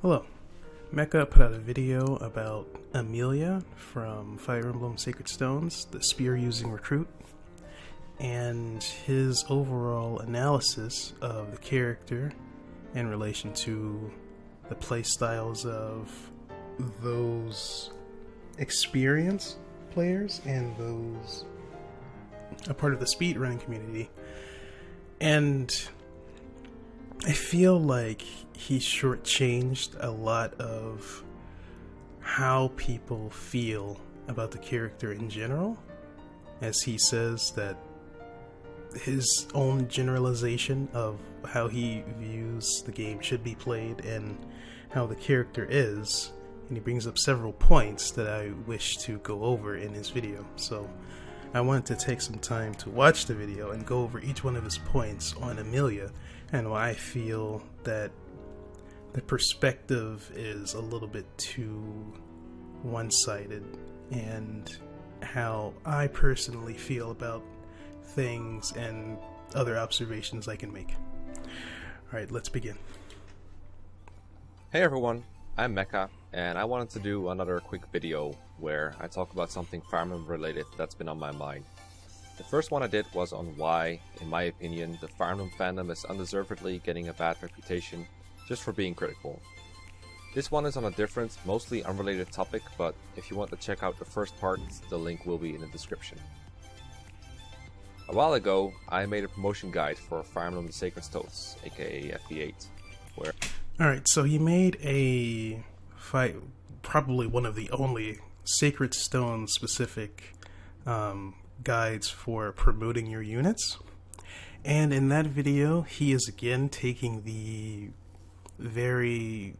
Hello. Mekkkah put out a video about Amelia from Fire Emblem Sacred Stones, the spear-using recruit, and his overall analysis of the character in relation to the playstyles of those experienced players and those a part of the speedrunning community. And I feel like he shortchanged a lot of how people feel about the character in general, as he says that his own generalization of how he views the game should be played and how the character is, and he brings up several points that I wish to go over in his video. So I wanted to take some time to watch the video and go over each one of his points on Amelia and why I feel that the perspective is a little bit too one-sided, and how I personally feel about things and other observations I can make. Alright, let's begin. Hey everyone, I'm Mekkkah, and I wanted to do another quick video where I talk about something Fire Emblem related that's been on my mind. The first one I did was on why, in my opinion, the Fire Emblem fandom is undeservedly getting a bad reputation just for being critical. This one is on a different, mostly unrelated topic, but if you want to check out the first part, the link will be in the description. A while ago, I made a promotion guide for Fire Emblem the Sacred Stones, aka FB8, where... Alright, so he made a fight, probably one of the only Sacred Stone specific guides for promoting your units. And in that video, he is again taking the very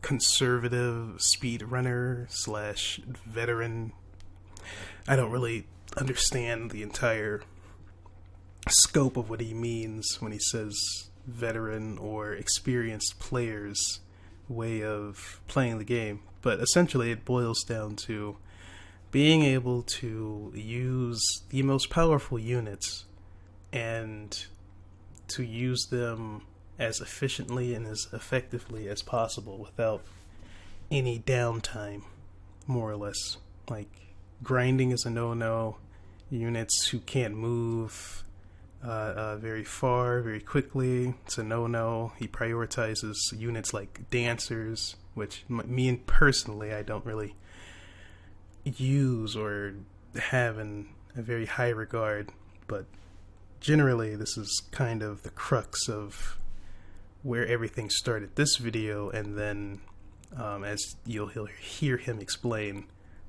conservative speedrunner slash veteran. I don't really understand the entire scope of what he means when he says veteran or experienced players' way of playing the game, but essentially it boils down to being able to use the most powerful units and to use them as efficiently and as effectively as possible without any downtime, more or less. Like, grinding is a no-no. Units who can't move very far, very quickly, it's a no-no. He prioritizes units like dancers, which me personally I don't really use or have in a very high regard, but generally this is kind of the crux of where everything started this video, and then as you'll hear him explain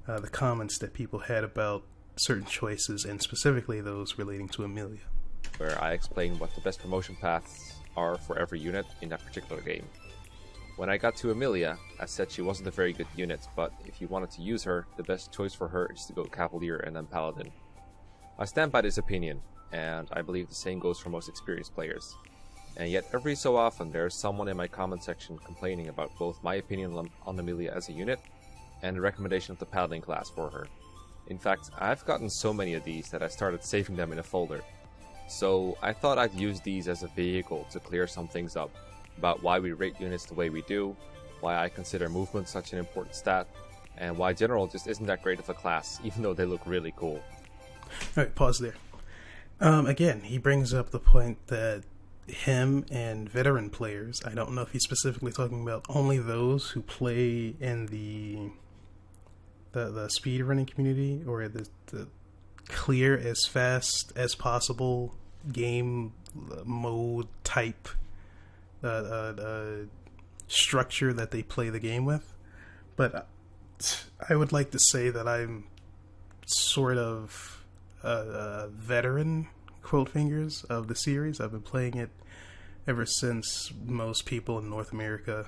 the comments that people had about certain choices, and specifically those relating to Amelia, where I explain what the best promotion paths are for every unit in that particular game. When I got to Amelia, I said she wasn't a very good unit, but if you wanted to use her, the best choice for her is to go Cavalier and then Paladin. I stand by this opinion, and I believe the same goes for most experienced players. And yet every so often there's someone in my comment section complaining about both my opinion on Amelia as a unit and the recommendation of the Paladin class for her. In fact, I've gotten so many of these that I started saving them in a folder. So I thought I'd use these as a vehicle to clear some things up about why we rate units the way we do, why I consider movement such an important stat, and why General just isn't that great of a class, even though they look really cool. Alright, pause there. Again, he brings up the point that him and veteran players, I don't know if he's specifically talking about only those who play in the speedrunning community, or the clear as fast as possible game mode type structure that they play the game with. But I would like to say that I'm sort of a veteran, quote fingers, of the series. I've been playing it ever since most people in North America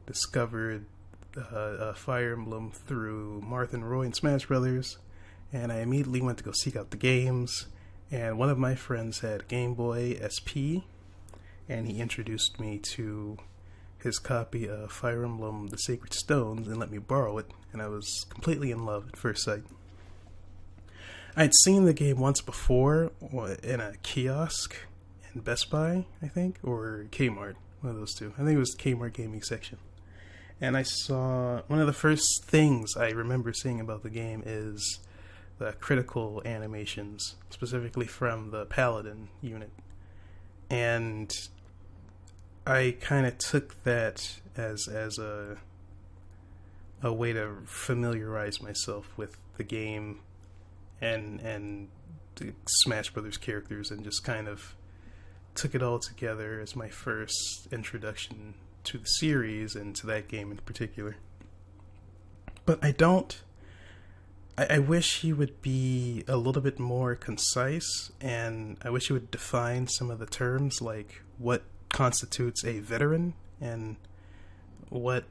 discovered Fire Emblem through Marth and Roy and Smash Brothers, and I immediately went to go seek out the games, and one of my friends had Game Boy SP, and he introduced me to his copy of Fire Emblem the Sacred Stones and let me borrow it, and I was completely in love at first sight. I'd seen the game once before in a kiosk in Best Buy, I think, or Kmart, one of those two. I think it was the Kmart gaming section. and I saw one of the first things I remember seeing about the game is the critical animations, specifically from the Paladin unit. And I kind of took that as a way to familiarize myself with the game and the Smash Brothers characters, and just kind of took it all together as my first introduction to the series and to that game in particular. But I wish he would be a little bit more concise, and I wish he would define some of the terms, like what constitutes a veteran and what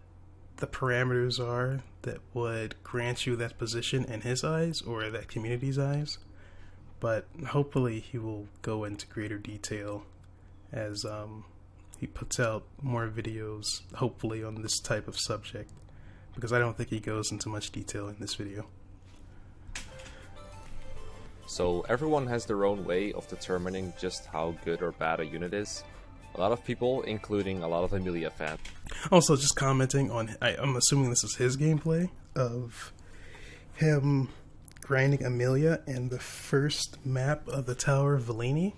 the parameters are that would grant you that position in his eyes or that community's eyes. But hopefully he will go into greater detail as he puts out more videos, hopefully on this type of subject, because I don't think he goes into much detail in this video. So everyone has their own way of determining just how good or bad a unit is. A lot of people, including a lot of Amelia fans. Also, just commenting on, I'm assuming this is his gameplay of him grinding Amelia in the first map of the Tower of Velini.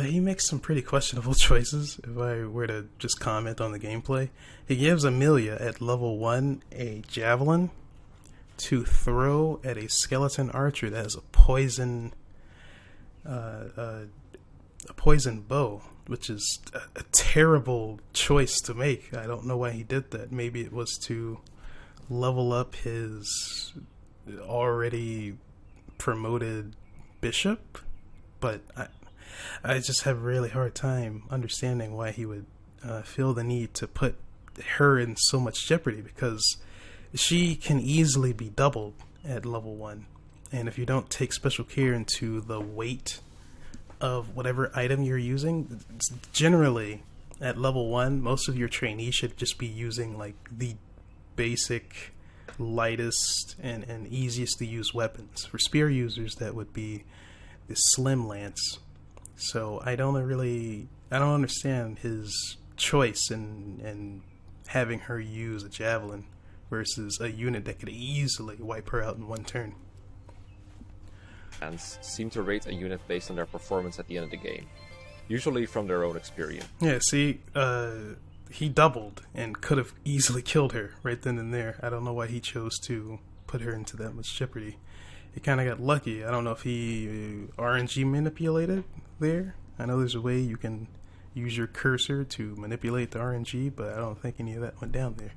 He makes some pretty questionable choices, if I were to just comment on the gameplay. He gives Amelia at level 1 a javelin to throw at a skeleton archer that has a poison bow, which is a terrible choice to make. I don't know why he did that. Maybe it was to level up his already promoted bishop, but I just have a really hard time understanding why he would feel the need to put her in so much jeopardy, because she can easily be doubled at level 1, and if you don't take special care into the weight of whatever item you're using, generally at level 1 most of your trainees should just be using like the basic, lightest and easiest to use weapons. For spear users, that would be the slim lance. So I don't understand his choice in having her use a javelin versus a unit that could easily wipe her out in one turn. And seem to rate a unit based on their performance at the end of the game, usually from their own experience. Yeah, see, he doubled and could have easily killed her right then and there. I don't know why he chose to put her into that much jeopardy. He kind of got lucky. I don't know if he RNG manipulated there. I know there's a way you can use your cursor to manipulate the RNG, but I don't think any of that went down there.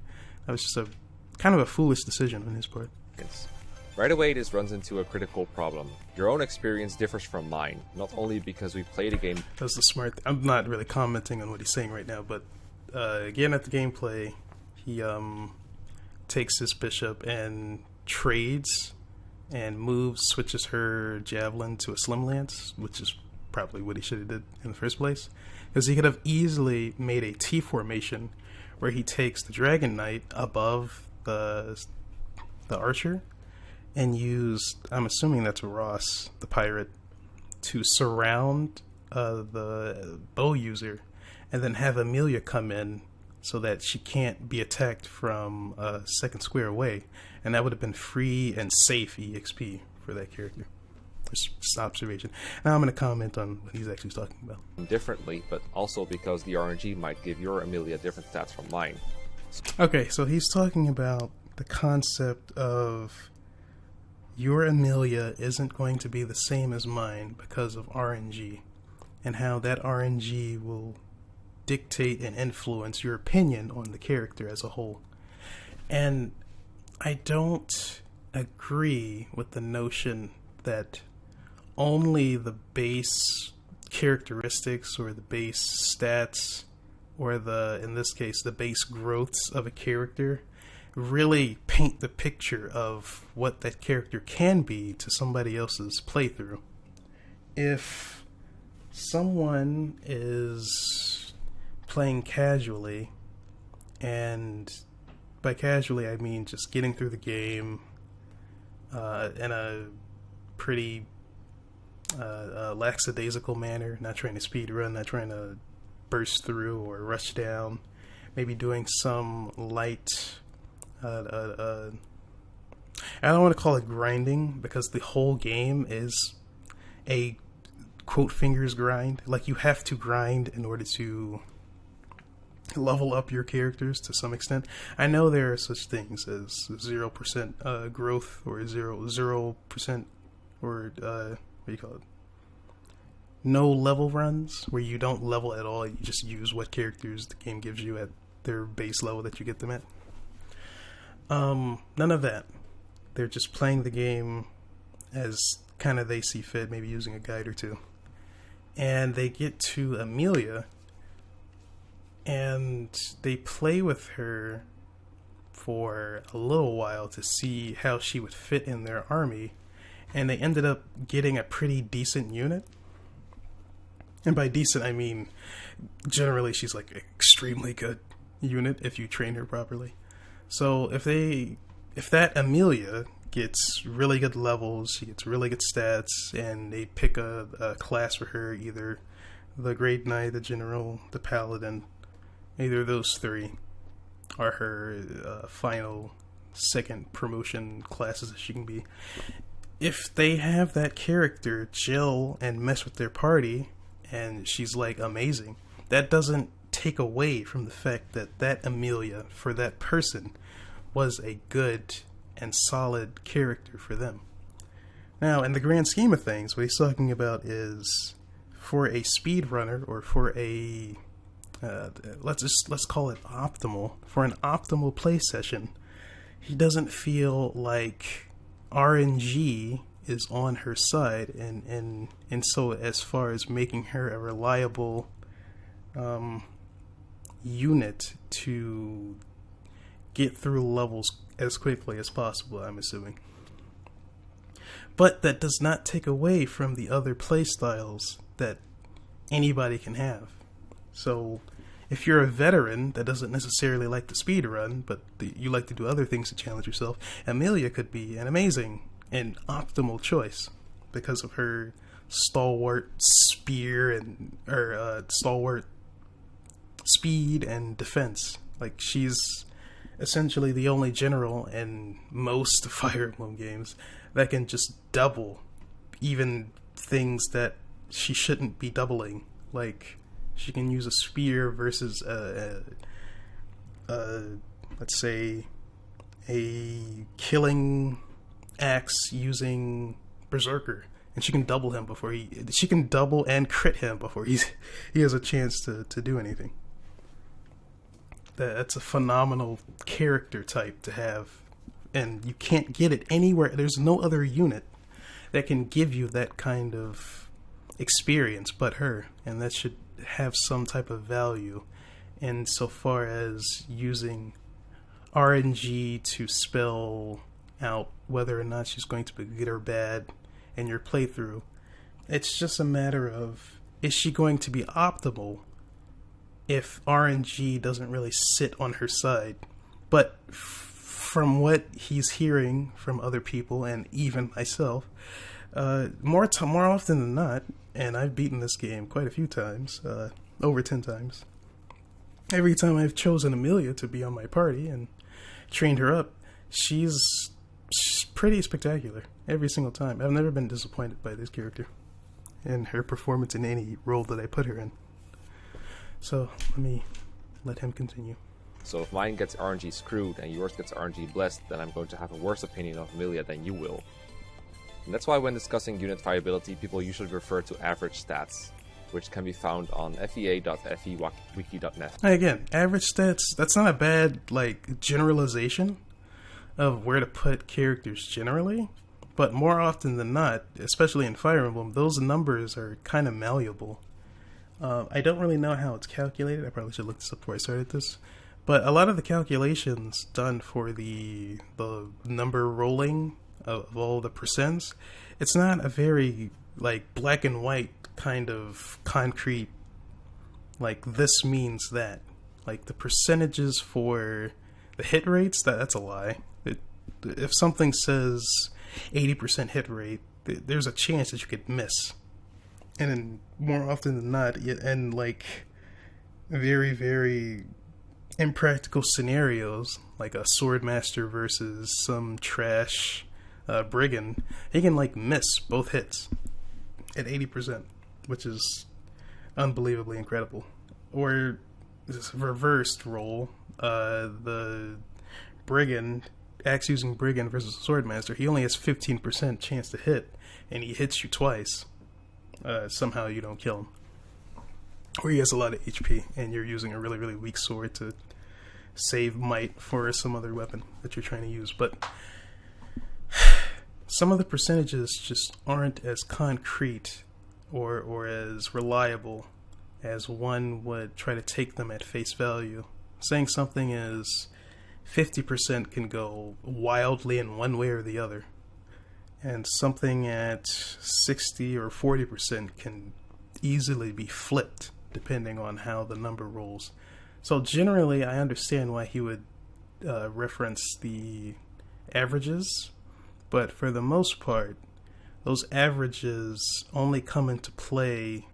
That was just a kind of a foolish decision on his part. Yes. Right away, this runs into a critical problem. Your own experience differs from mine, not only because we played a game... That's the smart... I'm not really commenting on what he's saying right now, but again, at the gameplay, he takes his bishop and trades and moves, switches her javelin to a slim lance, which is probably what he should have did in the first place. Because he could have easily made a T formation where he takes the Dragon Knight above the archer and used, I'm assuming that's Ross, the pirate, to surround the bow user, and then have Amelia come in so that she can't be attacked from a second square away, and that would have been free and safe EXP for that character. Just observation. Now I'm going to comment on what he's actually talking about. Differently, but also because the RNG might give your Amelia different stats from mine. Okay, so he's talking about the concept of your Amelia isn't going to be the same as mine because of RNG, and how that RNG will dictate and influence your opinion on the character as a whole. And I don't agree with the notion that only the base characteristics or the base stats or in this case, the base growths of a character really paint the picture of what that character can be to somebody else's playthrough. If someone is playing casually, and by casually I mean just getting through the game in a pretty lackadaisical manner, not trying to speed run, not trying to burst through or rush down, maybe doing some light, I don't want to call it grinding, because the whole game is a quote fingers grind. Like, you have to grind in order to level up your characters to some extent. I know there are such things as 0% growth, or 0% or what do you call it? No level runs, where you don't level at all. You just use what characters the game gives you at their base level that you get them at. None of that. They're just playing the game as kind of they see fit, maybe using a guide or two. And they get to Amelia, and they play with her for a little while to see how she would fit in their army, and they ended up getting a pretty decent unit. And by decent, I mean generally she's like an extremely good unit if you train her properly. So if that Amelia gets really good levels, she gets really good stats, and they pick a class for her, either the Great Knight, the General, the Paladin, either of those three are her final second promotion classes that she can be. If they have that character gel and mess with their party, and she's like amazing, that doesn't take away from the fact that that Amelia, for that person, was a good and solid character for them. Now, in the grand scheme of things, what he's talking about is, for a speedrunner, or for a let's call it optimal, for an optimal play session, he doesn't feel like RNG is on her side, and so as far as making her a reliable unit to get through levels as quickly as possible, I'm assuming. But that does not take away from the other playstyles that anybody can have. So if you're a veteran that doesn't necessarily like to speedrun, but you like to do other things to challenge yourself, Amelia could be an amazing and optimal choice because of her stalwart spear and stalwart speed and defense. Like, she's essentially the only general in most Fire Emblem games that can just double even things that she shouldn't be doubling. Like, she can use a spear versus let's say a killing axe using Berserker, and she can double him before she can double and crit him before he has a chance to do anything. That's a phenomenal character type to have, and you can't get it anywhere. There's no other unit that can give you that kind of experience but her, and that should have some type of value insofar as using RNG to spell out whether or not she's going to be good or bad in your playthrough. It's just a matter of, is she going to be optimal if RNG doesn't really sit on her side? But from what he's hearing from other people and even myself, more often than not, and I've beaten this game quite a few times, over 10 times, every time I've chosen Amelia to be on my party and trained her up, she's pretty spectacular every single time. I've never been disappointed by this character and her performance in any role that I put her in. So let him continue. So if mine gets RNG screwed and yours gets RNG blessed, then I'm going to have a worse opinion of Amelia than you will. And that's why when discussing unit viability, people usually refer to average stats, which can be found on fea.fewiki.net. Again, average stats, that's not a bad generalization of where to put characters generally, but more often than not, especially in Fire Emblem, those numbers are kind of malleable. I don't really know how it's calculated. I probably should look this up before I started this. But a lot of the calculations done for the number rolling of all the percents, it's not a very black and white kind of concrete, this means that. The percentages for the hit rates, that's a lie. If something says 80% hit rate, there's a chance that you could miss. And then more often than not, and very, very impractical scenarios, like a swordmaster versus some trash brigand, he can like miss both hits at 80%, which is unbelievably incredible. Or this reversed roll, the brigand, axe using brigand versus swordmaster, he only has 15% chance to hit, and he hits you twice. Somehow you don't kill him. Or he has a lot of HP, and you're using a really, really weak sword to save might for some other weapon that you're trying to use. But some of the percentages just aren't as concrete or as reliable as one would try to take them at face value. Saying something is 50% can go wildly in one way or the other, and something at 60 or 40% can easily be flipped depending on how the number rolls. So generally, I understand why he would reference the averages, but for the most part, those averages only come into play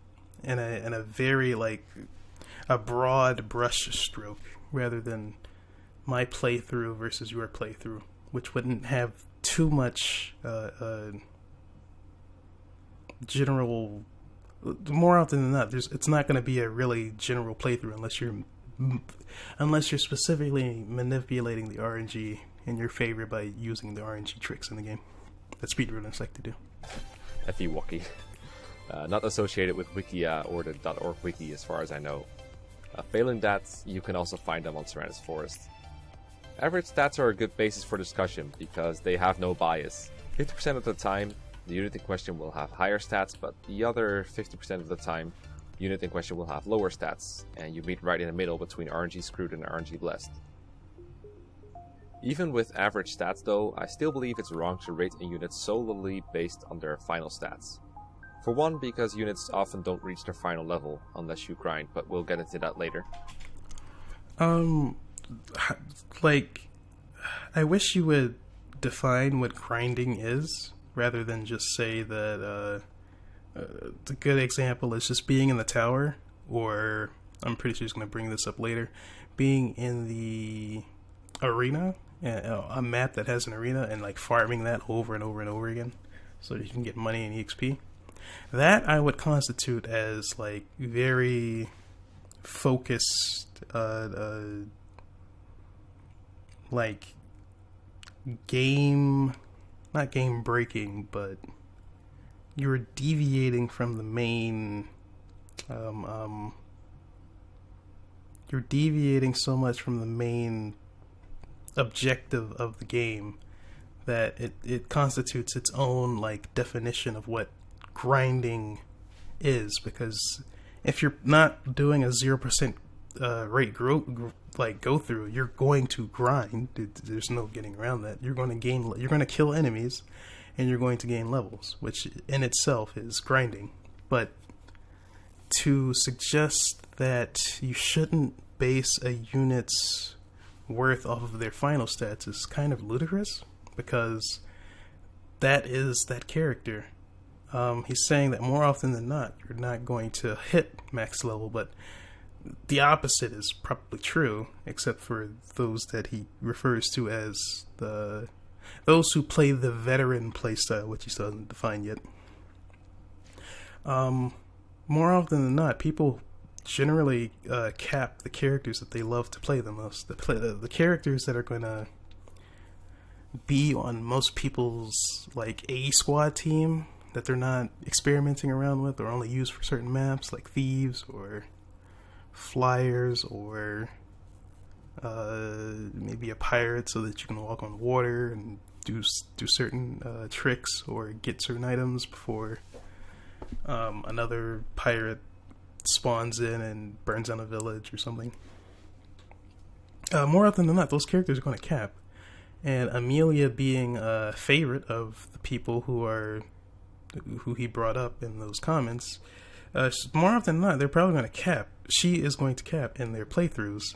in a very like a broad brush stroke, rather than my playthrough versus your playthrough, which wouldn't have too much general. More often than not, it's not going to be a really general playthrough unless you're specifically manipulating the RNG in your favor by using the RNG tricks in the game that speedrunners like to do. FE Wookie. Not associated with Wikia or the .org wiki as far as I know. Failing that, you can also find them on Serenus Forest. Average stats are a good basis for discussion because they have no bias. 50% of the time, the unit in question will have higher stats, but the other 50% of the time, the unit in question will have lower stats, and you meet right in the middle between RNG screwed and RNG blessed. Even with average stats though, I still believe it's wrong to rate a unit solely based on their final stats. For one, because units often don't reach their final level unless you grind, but we'll get into that later. Like, I wish you would define what grinding is, rather than just say that a good example is just being in the tower, or I'm pretty sure he's going to bring this up later, being in the arena, a map that has an arena, and like farming that over and over and over again so that you can get money and EXP. That I would constitute as like very focused, like not game breaking, but you're deviating from the main, you're deviating so much from the main objective of the game that it constitutes its own like definition of what grinding is. Because if you're not doing a 0% rate go through, you're going to grind. There's no getting around that. You're going to kill enemies, and you're going to gain levels, which in itself is grinding. But to suggest that you shouldn't base a unit's worth off of their final stats is kind of ludicrous, because that is that character. He's saying that more often than not, you're not going to hit max level, but the opposite is probably true, except for those that he refers to as those who play the veteran playstyle, which he still hasn't defined yet. More often than not, people generally cap the characters that they love to play the most. The characters that are going to be on most people's like A squad team that they're not experimenting around with, or only used for certain maps, like thieves or flyers, or maybe a pirate so that you can walk on water and do certain tricks or get certain items before another pirate spawns in and burns down a village or something. More often than not, those characters are going to cap, and Amelia being a favorite of the people who he brought up in those comments, more often than not, they're probably going to cap. She is going to cap in their playthroughs.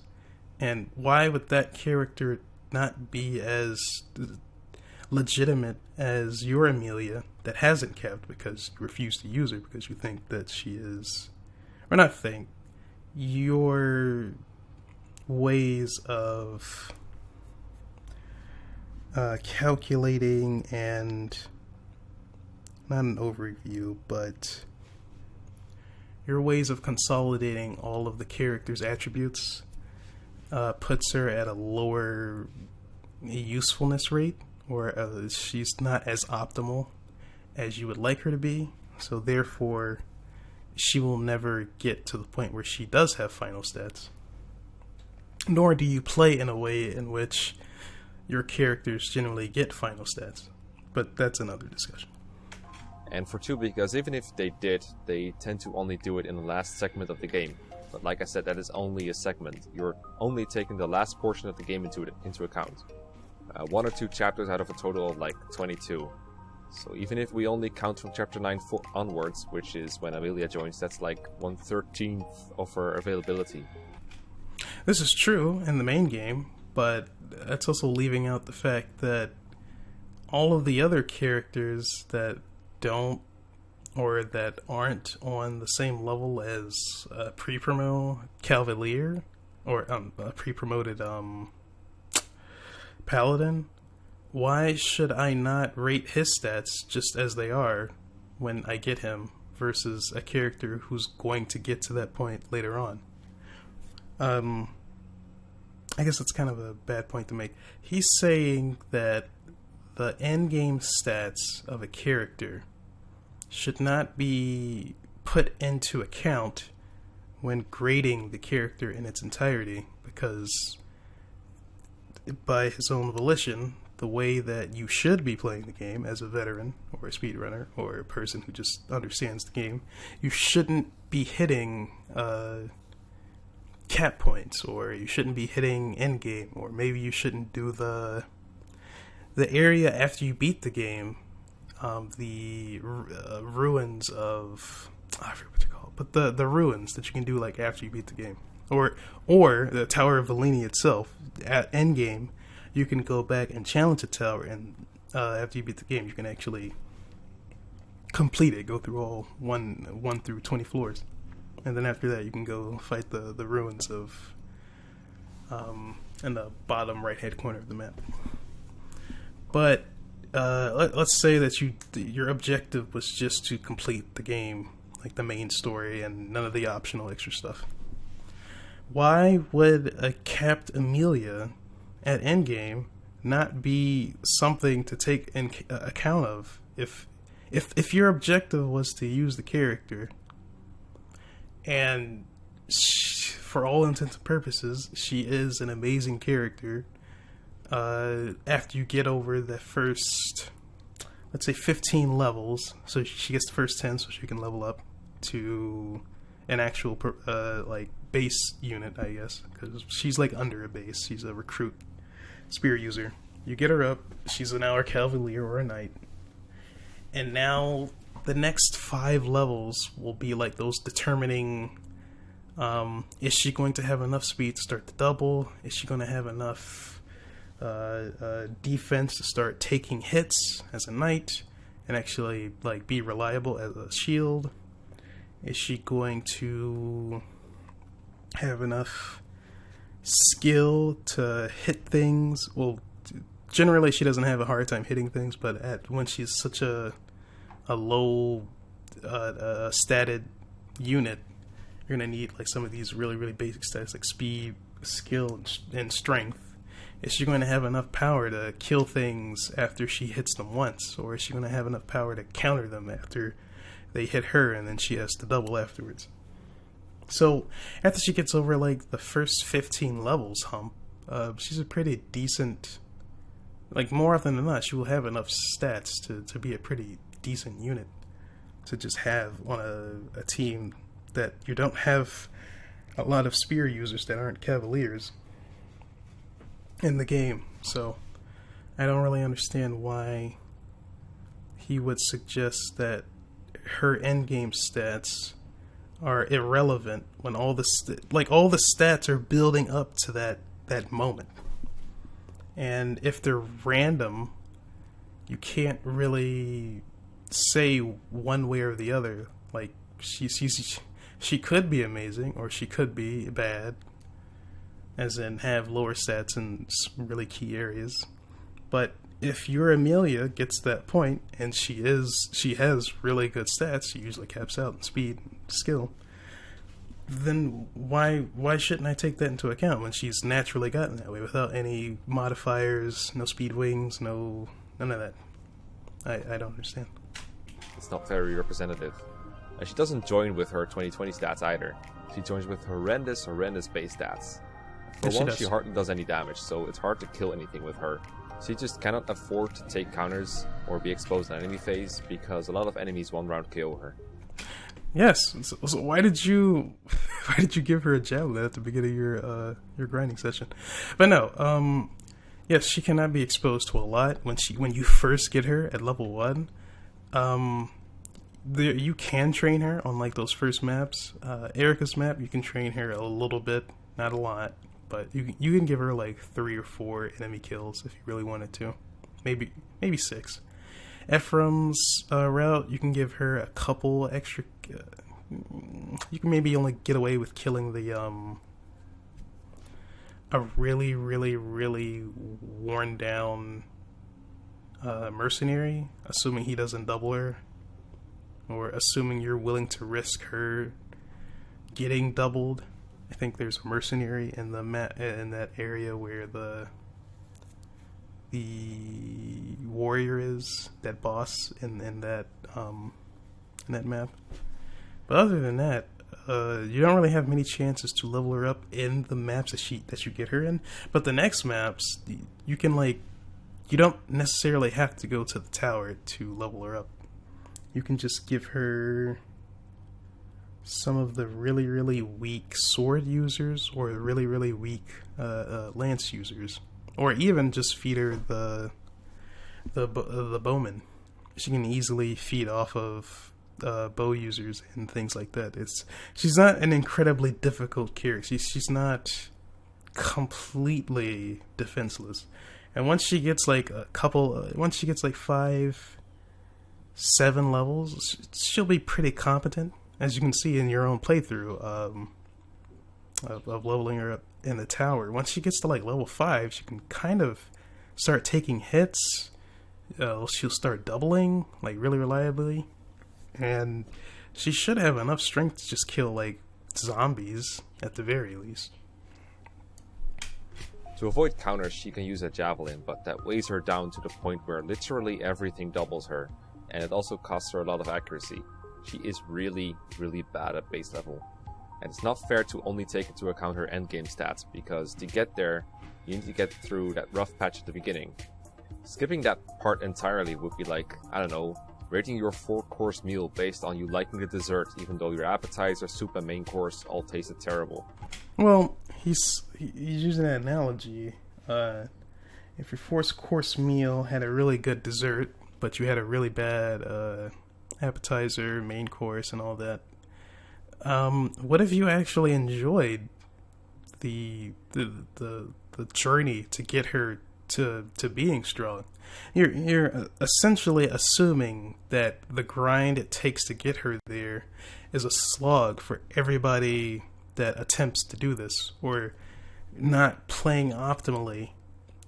And why would that character not be as legitimate as your Amelia that hasn't capped because you refuse to use her because you think that she is... Or not think. You're ways of calculating and not an overview, but your ways of consolidating all of the character's attributes puts her at a lower usefulness rate, or she's not as optimal as you would like her to be. So therefore, she will never get to the point where she does have final stats. Nor do you play in a way in which your characters generally get final stats. But that's another discussion. And for 2, because even if they did, they tend to only do it in the last segment of the game. But like I said, that is only a segment. You're only taking the last portion of the game into account. 1 or 2 chapters out of a total of like 22. So even if we only count from chapter 9 onwards, which is when Amelia joins, that's like 1/13 of her availability. This is true in the main game, but that's also leaving out the fact that all of the other characters that don't or that aren't on the same level as a pre-promo Cavalier or a pre-promoted Paladin, why should I not rate his stats just as they are when I get him versus a character who's going to get to that point later on? I guess that's kind of a bad point to make. He's saying that the endgame stats of a character should not be put into account when grading the character in its entirety, because by his own volition, the way that you should be playing the game as a veteran or a speedrunner or a person who just understands the game, you shouldn't be hitting cap points, or you shouldn't be hitting endgame, or maybe you shouldn't do the area after you beat the game, the ruins of, I forget what you call it, but the ruins that you can do like after you beat the game, or the Tower of Valini itself at endgame. You can go back and challenge the tower, and after you beat the game, you can actually complete it, go through all 1 through 20 floors. And then after that, you can go fight the ruins of in the bottom right-hand corner of the map. But let's say that your objective was just to complete the game, like the main story, and none of the optional extra stuff. Why would a capped Amelia at endgame not be something to take in account of? If your objective was to use the character, and for all intents and purposes, she is an amazing character. After you get over the first, let's say 15 levels, so she gets the first 10 so she can level up to an actual like base unit, I guess, because she's like under a base. She's a recruit spear user. You get her up, she's now a cavalier or a knight, and now the next 5 levels will be like those determining, is she going to have enough speed to start the double? Is she going to have enough defense to start taking hits as a knight and actually like be reliable as a shield? Is she going to have enough skill to hit things? Well, generally she doesn't have a hard time hitting things, but when she's such a low statted unit, you're going to need like some of these really, really basic stats like speed, skill, and strength. Is she going to have enough power to kill things after she hits them once? Or is she going to have enough power to counter them after they hit her and then she has to double afterwards? So after she gets over like the first 15 levels hump, she's a pretty decent, like more often than not, she will have enough stats to be a pretty decent unit to just have on a team that you don't have a lot of spear users that aren't cavaliers in the game. So I don't really understand why he would suggest that her endgame stats are irrelevant when all the all the stats are building up to that moment. And if they're random, you can't really say one way or the other. Like she could be amazing or she could be bad. as in have lower stats in some really key areas. But if your Amelia gets to that point, and she has really good stats, she usually caps out in speed and skill, then why shouldn't I take that into account when she's naturally gotten that way without any modifiers, no speed wings, none of that? I don't understand. It's not very representative. And she doesn't join with her 2020 stats either. She joins with horrendous base stats. For one, she hardly does any damage, so it's hard to kill anything with her. She just cannot afford to take counters or be exposed in enemy phase because a lot of enemies one round KO her. Yes. So why did you give her a javelin at the beginning of your grinding session? But no, yes, she cannot be exposed to a lot when you first get her at level 1. You can train her on like those first maps. Erica's map, you can train her a little bit, not a lot, but you can give her like 3 or 4 enemy kills if you really wanted to, maybe 6. Ephraim's route, you can give her a couple extra. You can maybe only get away with killing the a really worn down mercenary, assuming he doesn't double her, or assuming you're willing to risk her getting doubled. I think there's a mercenary in the in that area where the warrior is, that boss in that map. But other than that, you don't really have many chances to level her up in the maps that you get her in. But the next maps, you can you don't necessarily have to go to the tower to level her up. You can just give her some of the really weak sword users, or really weak lance users, or even just feed her the bowman. She can easily feed off of bow users and things like that. She's not an incredibly difficult character. She's not completely defenseless. And once she gets like 5, 7 levels, she'll be pretty competent, as you can see in your own playthrough of leveling her up in the tower. Once she gets to like level 5, she can kind of start taking hits. She'll start doubling like really reliably, and she should have enough strength to just kill like zombies at the very least. To avoid counters, she can use a javelin, but that weighs her down to the point where literally everything doubles her, and it also costs her a lot of accuracy. She is really bad at base level. And it's not fair to only take into account her endgame stats, because to get there, you need to get through that rough patch at the beginning. Skipping that part entirely would be like, I don't know, rating your 4-course meal based on you liking the dessert, even though your appetizer, soup, and main course all tasted terrible. Well, he's using that analogy. If your 4-course meal had a really good dessert, but you had a really bad appetizer, main course, and all that, what if you actually enjoyed the journey to get her to being strong? You're essentially assuming that the grind it takes to get her there is a slog for everybody that attempts to do this, or not playing optimally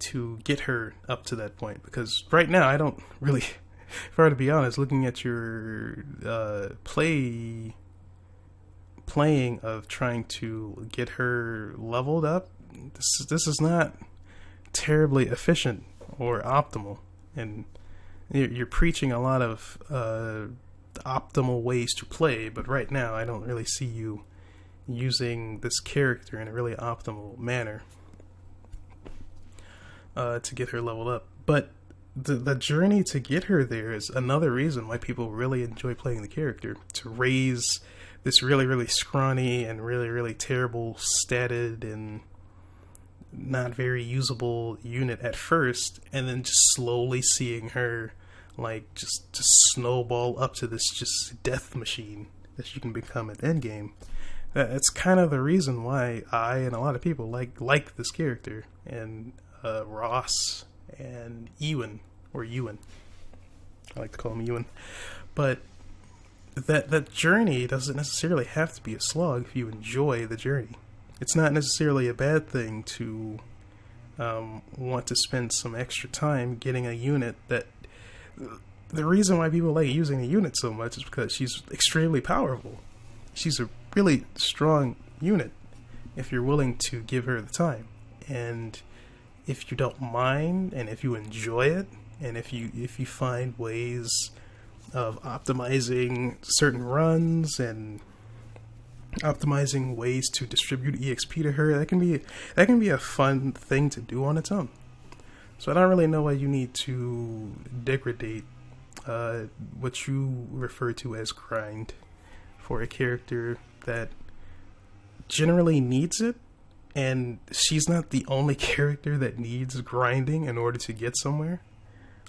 to get her up to that point. Because right now, I don't really, if I were to be honest, looking at your playing of trying to get her leveled up, this is not terribly efficient or optimal. And you're preaching a lot of optimal ways to play, but right now I don't really see you using this character in a really optimal manner to get her leveled up. But the journey to get her there is another reason why people really enjoy playing the character, to raise this really scrawny and really terrible statted and not very usable unit at first, and then just slowly seeing her like just snowball up to this just death machine that you can become at Endgame. That's kind of the reason why I and a lot of people like this character, and Ross and Ewan, or Ewan. I like to call him Ewan. But that journey doesn't necessarily have to be a slog if you enjoy the journey. it's not necessarily a bad thing to want to spend some extra time getting a unit that... The reason why people like using a unit so much is because she's extremely powerful. She's a really strong unit if you're willing to give her the time. And if you don't mind, and if you enjoy it, and if you find ways of optimizing certain runs and optimizing ways to distribute EXP to her, that can be a fun thing to do on its own. So I don't really know why you need to degrade what you refer to as grind for a character that generally needs it, and she's not the only character that needs grinding in order to get somewhere.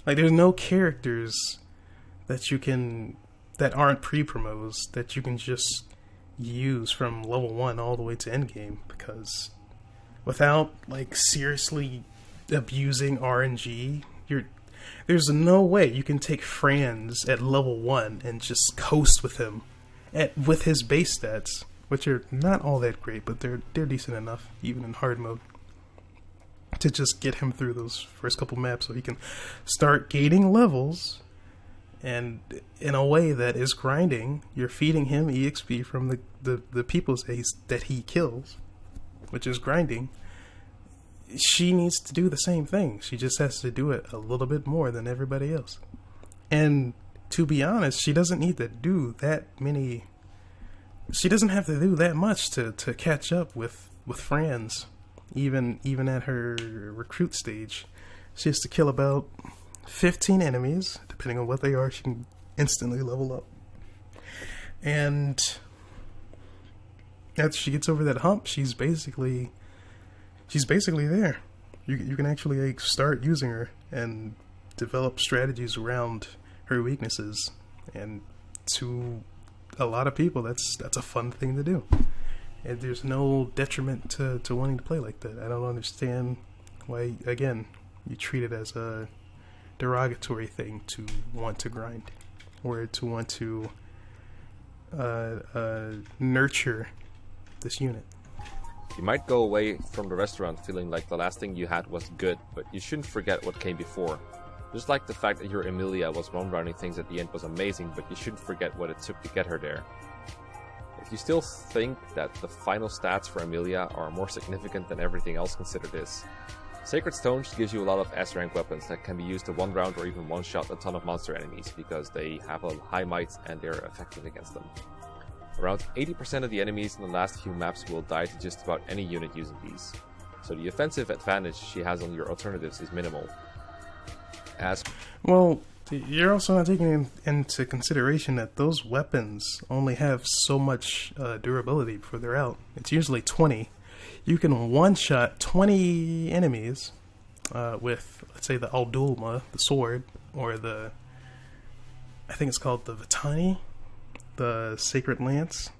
Like, there's no characters that aren't pre-promos that you can just use from level 1 all the way to endgame, because without like seriously abusing RNG, there's no way you can take Franz at level 1 and just coast with him with his base stats, which are not all that great, but they're decent enough even in hard mode, to just get him through those first couple maps so he can start gaining levels. And in a way that is grinding, you're feeding him EXP from the people that he kills, which is grinding. She needs to do the same thing. She just has to do it a little bit more than everybody else. And to be honest, she doesn't need to do that many. She doesn't have to do that much to catch up with Franz, even at her recruit stage. She has to kill about 15 enemies, depending on what they are. She can instantly level up. And after she gets over that hump, she's basically there. You can actually like start using her and develop strategies around her weaknesses. And to a lot of people, that's a fun thing to do. And there's no detriment to wanting to play like that. I don't understand why, again, you treat it as a derogatory thing to want to grind, or to want to nurture this unit. You might go away from the restaurant feeling like the last thing you had was good, but you shouldn't forget what came before. Just like the fact that your Amelia was run-running things at the end was amazing, but you shouldn't forget what it took to get her there. If you still think that the final stats for Amelia are more significant than everything else, consider this. Sacred Stones gives you a lot of S-rank weapons that can be used to one round or even one-shot a ton of monster enemies, because they have a high might and they're effective against them. Around 80% of the enemies in the last few maps will die to just about any unit using these, so the offensive advantage she has on your alternatives is minimal. Well, you're also not taking into consideration that those weapons only have so much durability before they're out. It's usually 20. You can one-shot 20 enemies with, let's say, the Aldulma, the sword, or I think it's called the Vitani, the Sacred Lance.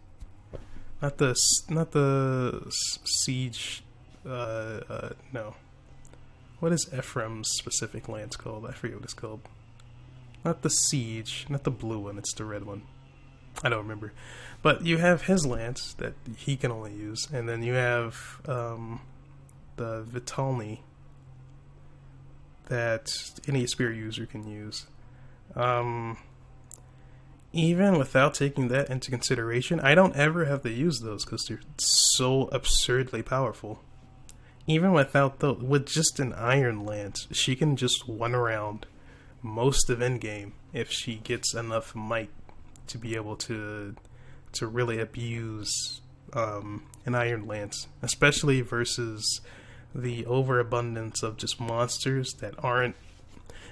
Not the Siege, no. What is Ephraim's specific lance called? I forget what it's called. Not the Siege, not the blue one, it's the red one. I don't remember. But you have his lance that he can only use, and then you have the Vitalni that any spear user can use. Even without taking that into consideration, I don't ever have to use those because they're so absurdly powerful. Even without with just an Iron Lance, she can just one around most of endgame if she gets enough might to be able to really abuse an Iron Lance, especially versus the overabundance of just monsters that aren't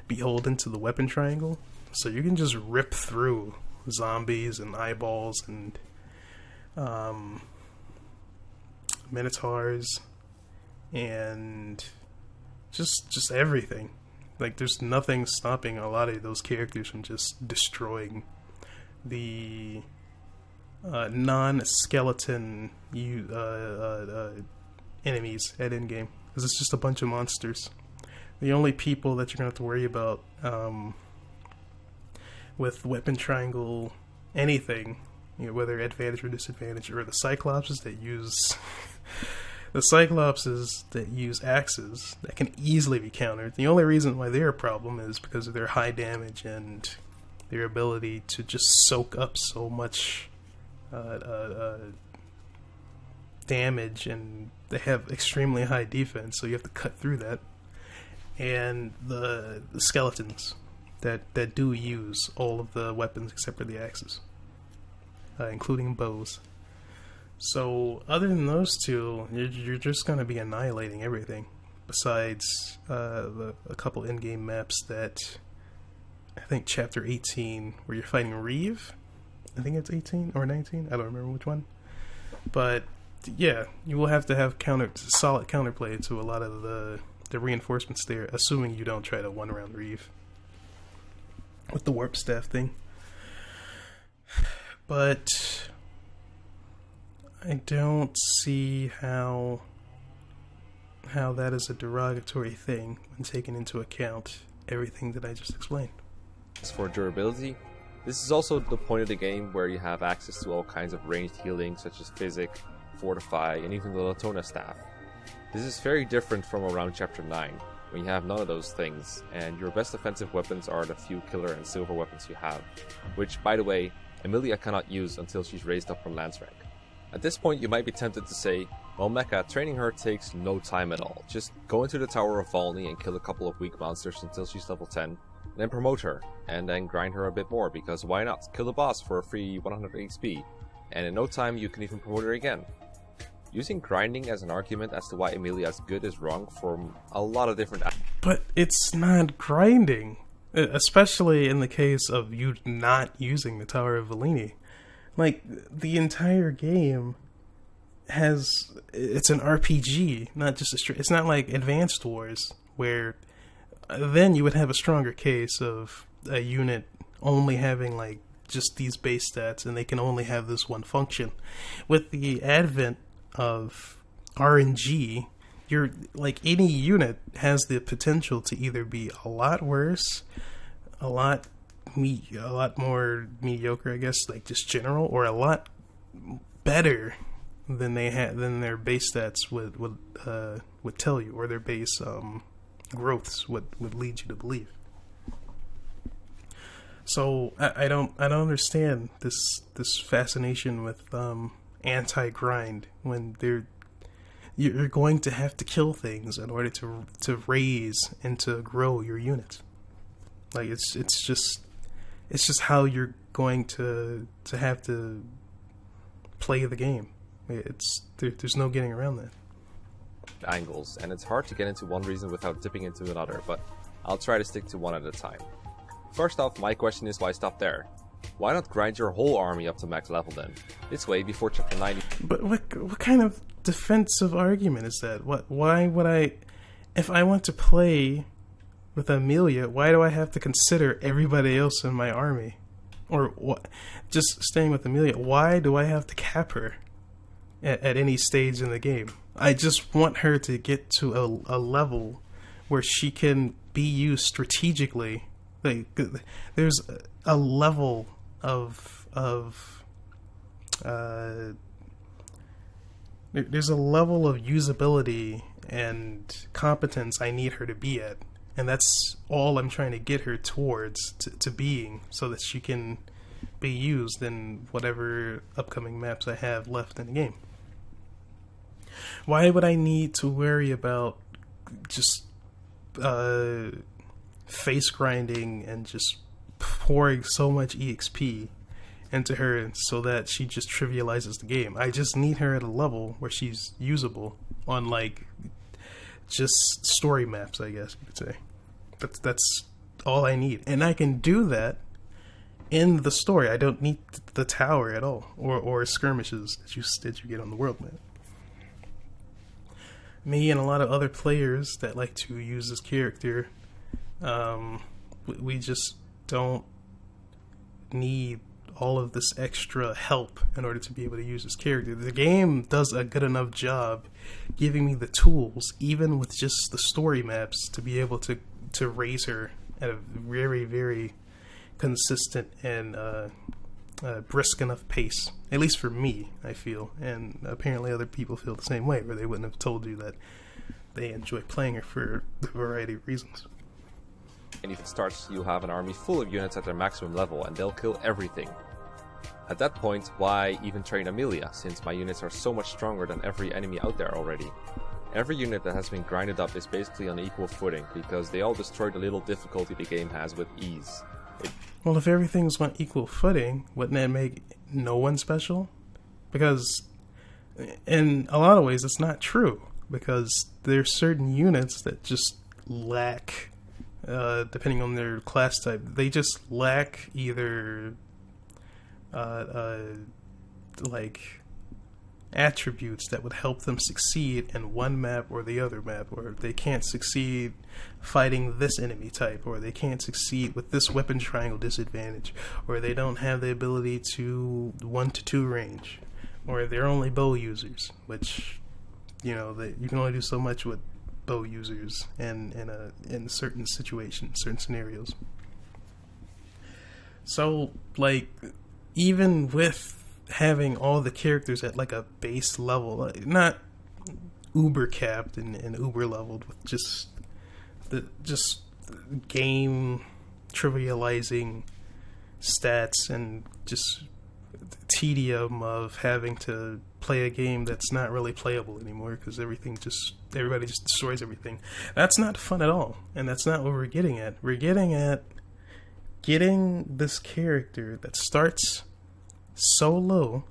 beholden to the weapon triangle. So you can just rip through zombies and eyeballs and minotaurs and just everything. Like, there's nothing stopping a lot of those characters from just destroying the non-skeleton enemies at endgame, because it's just a bunch of monsters. The only people that you're going to have to worry about with weapon triangle anything, whether advantage or disadvantage, or the Cyclopses that use The Cyclopses that use axes that can easily be countered. The only reason why they're a problem is because of their high damage and their ability to just soak up so much damage, and they have extremely high defense, so you have to cut through that. And the skeletons that do use all of the weapons except for the axes, including bows. So, other than those two, you're just going to be annihilating everything. Besides a couple in-game maps that, I think Chapter 18, where you're fighting Reeve. I think it's 18 or 19. I don't remember which one. But, yeah, you will have to have solid counterplay to a lot of the reinforcements there, assuming you don't try to one-round Reeve with the warp staff thing. But I don't see how that is a derogatory thing when taking into account everything that I just explained. As for durability, this is also the point of the game where you have access to all kinds of ranged healing such as Physic, Fortify, and even the Latona staff. This is very different from around Chapter 9, when you have none of those things, and your best offensive weapons are the few killer and silver weapons you have, which, by the way, Amelia cannot use until she's raised up from Lance rank. At this point, you might be tempted to say, well, Mekkkah, training her takes no time at all. Just go into the Tower of Volney and kill a couple of weak monsters until she's level 10, then promote her, and then grind her a bit more, because why not? Kill the boss for a free 100 XP, and in no time you can even promote her again. Using grinding as an argument as to why Amelia is good is wrong from a lot of different But it's not grinding, especially in the case of you not using the Tower of Volney. Like, the entire game it's an RPG, not just it's not like Advanced Wars, where then you would have a stronger case of a unit only having, like, just these base stats, and they can only have this one function. With the advent of RNG, you're, like, any unit has the potential to either be a lot worse, a lot more mediocre, I guess, like just general, or a lot better than than their base stats would tell you, or their base growths would lead you to believe. So I don't understand this fascination with anti-grind when you're going to have to kill things in order to raise and to grow your units. Like, it's just how you're going to have to play the game. There's no getting around that. Angles, and it's hard to get into one reason without dipping into another, but I'll try to stick to one at a time. First off, my question is why stop there? Why not grind your whole army up to max level then? This way, before Chapter 90... But what kind of defensive argument is that? Why would I... If I want to play with Amelia, why do I have to consider everybody else in my army? Or what? Just staying with Amelia, why do I have to cap her at any stage in the game? I just want her to get to a level where she can be used strategically. Like, there's a level there's a level of usability and competence I need her to be at, and that's all I'm trying to get her towards to being, so that she can be used in whatever upcoming maps I have left in the game. Why would I need to worry about just face grinding and just pouring so much EXP into her so that she just trivializes the game? I just need her at a level where she's usable on, like, just story maps, I guess you could say. That's all I need, and I can do that in the story. I don't need the tower at all, or skirmishes that you get on the world map. Me and a lot of other players that like to use this character, we just don't need all of this extra help in order to be able to use this character. The game does a good enough job giving me the tools, even with just the story maps, to be able to raise her at a very, very consistent and brisk enough pace. At least for me, I feel, and apparently other people feel the same way, or they wouldn't have told you that they enjoy playing her for a variety of reasons. And if it starts, you'll have an army full of units at their maximum level, and they'll kill everything. At that point, why even train Amelia, since my units are so much stronger than every enemy out there already? Every unit that has been grinded up is basically on equal footing, because they all destroy the little difficulty the game has with ease. Well, if everything's on equal footing, wouldn't that make no one special? Because in a lot of ways, it's not true. Because there's certain units that just lack, depending on their class type, they just lack either like attributes that would help them succeed in one map or the other map, or they can't succeed fighting this enemy type, or they can't succeed with this weapon triangle disadvantage, or they don't have the ability to 1-2 range, or they're only bow users, which, you know, you can only do so much with bow users in certain situations, certain scenarios. So, like, even with having all the characters at like a base level, like, not uber capped and uber leveled with just game trivializing stats and just tedium of having to play a game that's not really playable anymore because everybody just destroys everything. That's not fun at all, and that's not what we're getting at. We're getting at getting this character that starts so low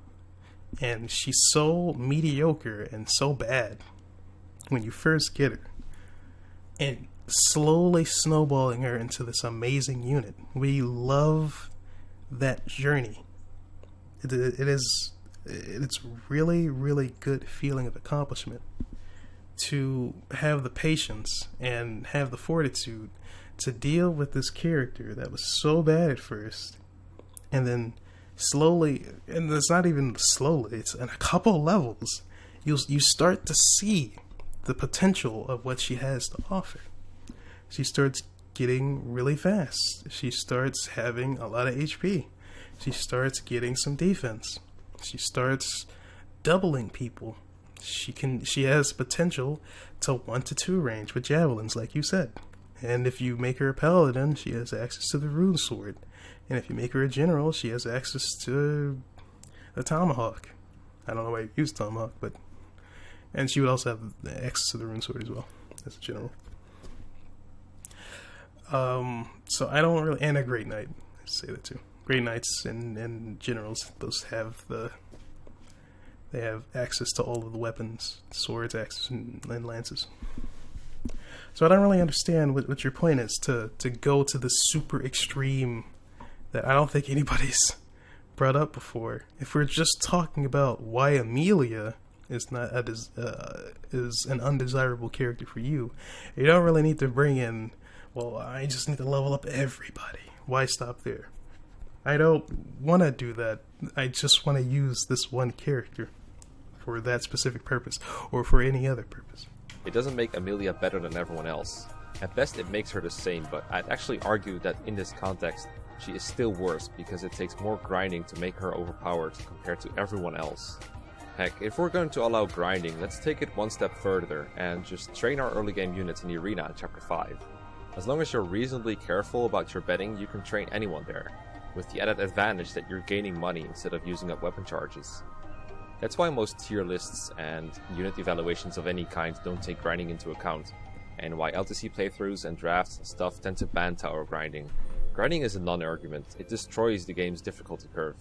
and she's so mediocre and so bad when you first get her, and slowly snowballing her into this amazing unit. We love that journey. It's really, really good feeling of accomplishment to have the patience and have the fortitude to deal with this character that was so bad at first, and then slowly, and it's not even slowly, it's in a couple levels, you start to see the potential of what she has to offer. She starts getting really fast. She starts having a lot of HP. She starts getting some defense. She starts doubling people. She has potential to 1-2 range with javelins, like you said. And if you make her a paladin, she has access to the rune sword. And if you make her a general, she has access to the tomahawk. I don't know why you use tomahawk, but... And she would also have access to the rune sword as well, as a general. So I don't really... And a Great Knight, I say that too. Great Knights and generals, those have they have access to all of the weapons, swords, axes, and lances. So I don't really understand what your point is, to go to the super extreme that I don't think anybody's brought up before. If we're just talking about why Amelia is not is an undesirable character for you, you don't really need to bring in, well, I just need to level up everybody. Why stop there? I don't want to do that. I just want to use this one character for that specific purpose, or for any other purpose. It doesn't make Amelia better than everyone else. At best, it makes her the same, but I'd actually argue that in this context, she is still worse because it takes more grinding to make her overpowered compared to everyone else. Heck, if we're going to allow grinding, let's take it one step further and just train our early game units in the arena in Chapter 5. As long as you're reasonably careful about your betting, you can train anyone there, with the added advantage that you're gaining money instead of using up weapon charges. That's why most tier lists and unit evaluations of any kind don't take grinding into account, and why LTC playthroughs and drafts and stuff tend to ban tower grinding. Grinding is a non-argument, it destroys the game's difficulty curve.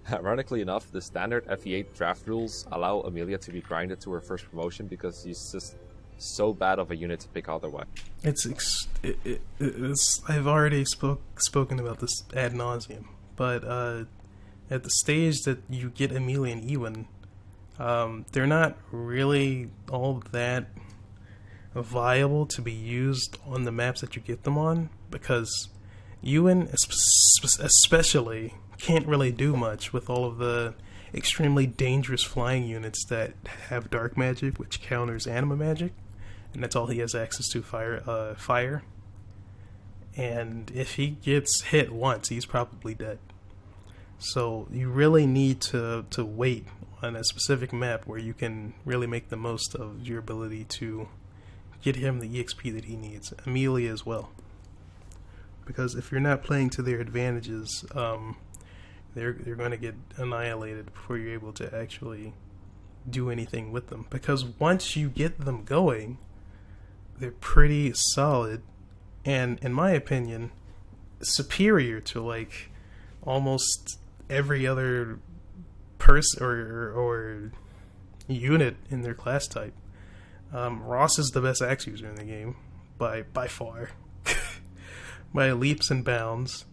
Ironically enough, the standard FE8 draft rules allow Amelia to be grinded to her first promotion because she's just so bad of a unit to pick otherwise. I've already spoken about this ad nauseum, but at the stage that you get Amelia and Ewan, they're not really all that viable to be used on the maps that you get them on, because Ewan especially can't really do much with all of the extremely dangerous flying units that have dark magic, which counters anima magic, and that's all he has access to, fire. And if he gets hit once, he's probably dead. So you really need to wait on a specific map where you can really make the most of your ability to get him the EXP that he needs. Amelia as well. Because if you're not playing to their advantages, they're going to get annihilated before you're able to actually do anything with them. Because once you get them going, they're pretty solid, and in my opinion, superior to like almost every other person or unit in their class type. Ross is the best axe user in the game by far, by leaps and bounds.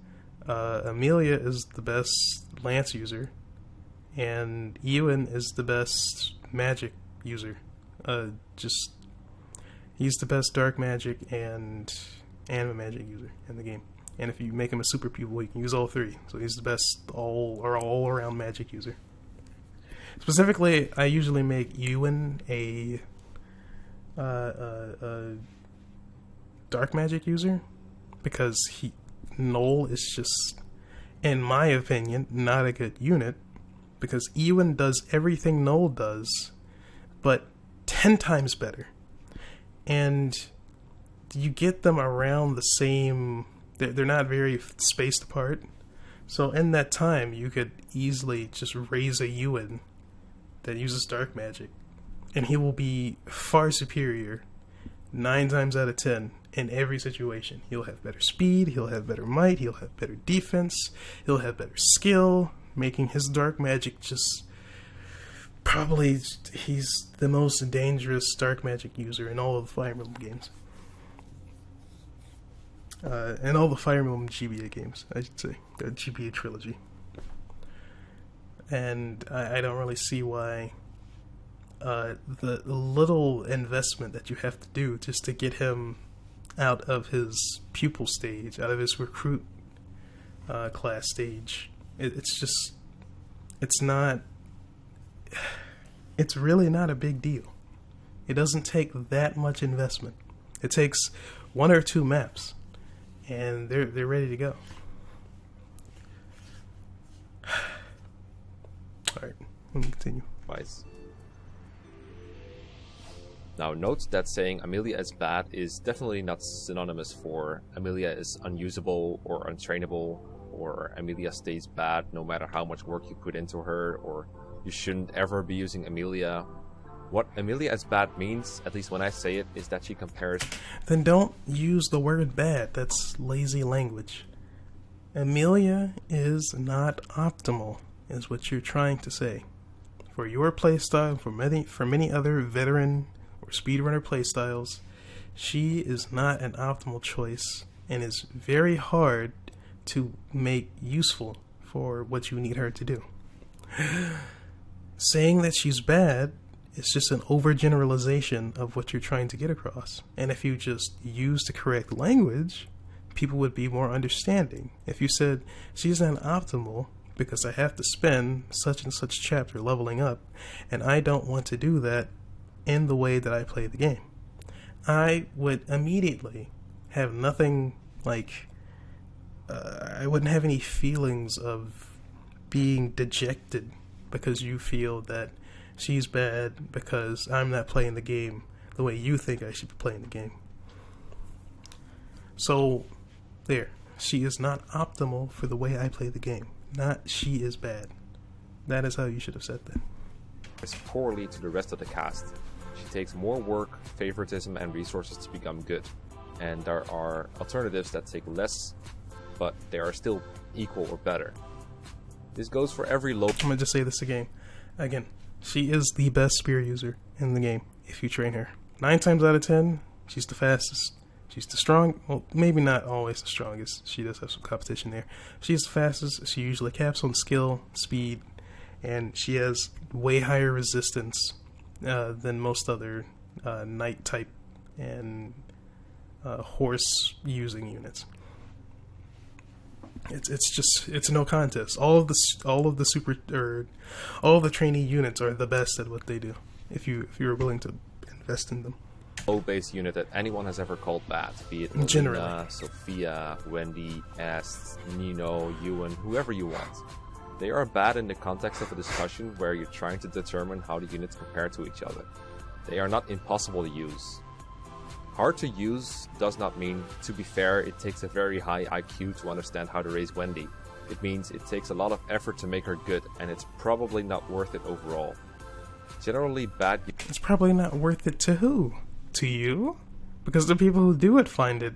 Amelia is the best lance user, and Ewan is the best magic user. He's the best dark magic and anima magic user in the game. And if you make him a super pupil, he can use all three. So he's the best all around magic user. Specifically, I usually make Ewan a dark magic user because Noel is just, in my opinion, not a good unit, because Ewan does everything Noel does, but 10 times better. And you get them around the same, they're not very spaced apart. So in that time, you could easily just raise a Ewan that uses dark magic, and he will be far superior 9 times out of 10 in every situation. He'll have better speed, he'll have better might, he'll have better defense, he'll have better skill, making his dark magic just probably, he's the most dangerous dark magic user in all of the Fire Emblem games. And all the Fire Emblem GBA games, I should say. The GBA trilogy. And I don't really see why the little investment that you have to do just to get him out of his pupil stage, out of his recruit class stage, it's really not a big deal. It doesn't take that much investment. It takes 1 or 2 maps, and they're ready to go. Alright, let me continue. Wise. Now, note that saying Amelia is bad is definitely not synonymous for Amelia is unusable or untrainable, or Amelia stays bad no matter how much work you put into her, or you shouldn't ever be using Amelia. What Amelia is bad means, at least when I say it, is that she compares... Then don't use the word bad. That's lazy language. Amelia is not optimal, is what you're trying to say. For your playstyle, for many other veteran or speedrunner playstyles, she is not an optimal choice and is very hard to make useful for what you need her to do. Saying that she's bad is just an overgeneralization of what you're trying to get across. And if you just use the correct language, people would be more understanding. If you said, she's not optimal because I have to spend such and such chapter leveling up, and I don't want to do that in the way that I play the game, I would immediately have nothing like... I wouldn't have any feelings of being dejected because you feel that she's bad because I'm not playing the game the way you think I should be playing the game. So, there. She is not optimal for the way I play the game. Not she is bad. That is how you should have said that. It's poorly to the rest of the cast. She takes more work, favoritism, and resources to become good. And there are alternatives that take less, but they are still equal or better. This goes for every low... I'm going to just say this again. She is the best spear user in the game if you train her. 9 times out of 10, she's the fastest. She's the strong... Well, maybe not always the strongest. She does have some competition there. She's the fastest. She usually caps on skill, speed, and she has way higher resistance than most other knight type and horse using units. It's no contest. All of the trainee units are the best at what they do. If you're willing to invest in them. Low base unit that anyone has ever called bad, be it Lina, Sophia, Wendy, Est, Nino, Ewan, whoever you want. They are bad in the context of a discussion where you're trying to determine how the units compare to each other. They are not impossible to use. Hard to use does not mean, to be fair, it takes a very high IQ to understand how to raise Wendy. It means it takes a lot of effort to make her good, and it's probably not worth it overall. Generally bad... It's probably not worth it to who? To you? Because the people who do it find it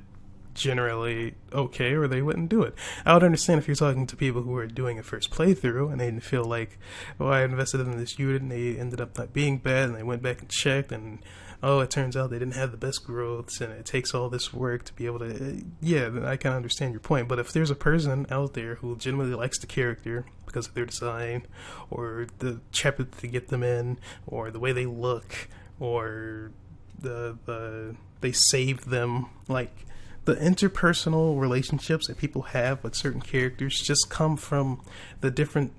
generally okay, or they wouldn't do it. I would understand if you're talking to people who are doing a first playthrough and they didn't feel like, oh, I invested in this unit and they ended up not being bad, and they went back and checked, and oh, it turns out they didn't have the best growths, and it takes all this work to be able to... Yeah, I can understand your point, but if there's a person out there who genuinely likes the character because of their design, or the chapter that they get them in, or the way they look, or they saved them, like... The interpersonal relationships that people have with certain characters just come from the different,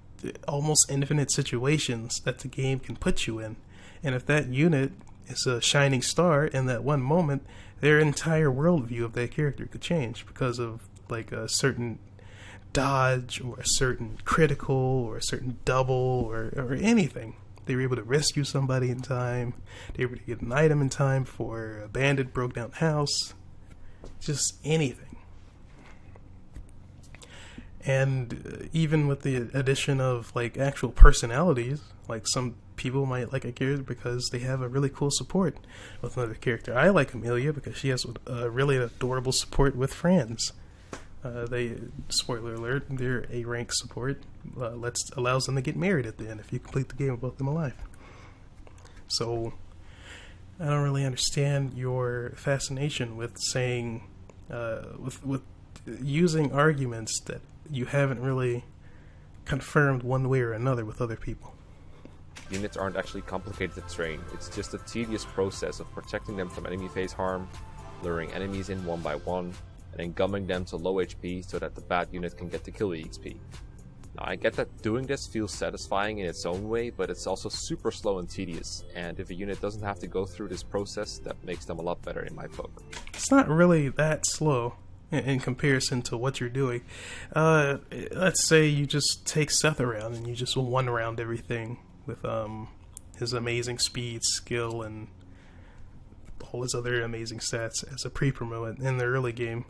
almost infinite situations that the game can put you in. And if that unit is a shining star in that one moment, their entire worldview of that character could change because of like a certain dodge or a certain critical or a certain double or anything. They were able to rescue somebody in time. They were able to get an item in time for a bandit broke down house. Just anything. And even with the addition of like actual personalities, like some people might like a character because they have a really cool support with another character. I like Amelia because she has a really adorable support with friends. Spoiler alert, they're a rank support. Allows them to get married at the end if you complete the game with both of them alive. So I don't really understand your fascination with saying, with using arguments that you haven't really confirmed one way or another with other people. Units aren't actually complicated to train. It's just a tedious process of protecting them from enemy phase harm, luring enemies in one by one, and then gumming them to low HP so that the bad unit can get the kill EXP. Now, I get that doing this feels satisfying in its own way, but it's also super slow and tedious, and if a unit doesn't have to go through this process, that makes them a lot better in my book. It's not really that slow in comparison to what you're doing. Let's say you just take Seth around and you just one round everything with his amazing speed, skill, and all his other amazing stats as a pre-promo in the early game.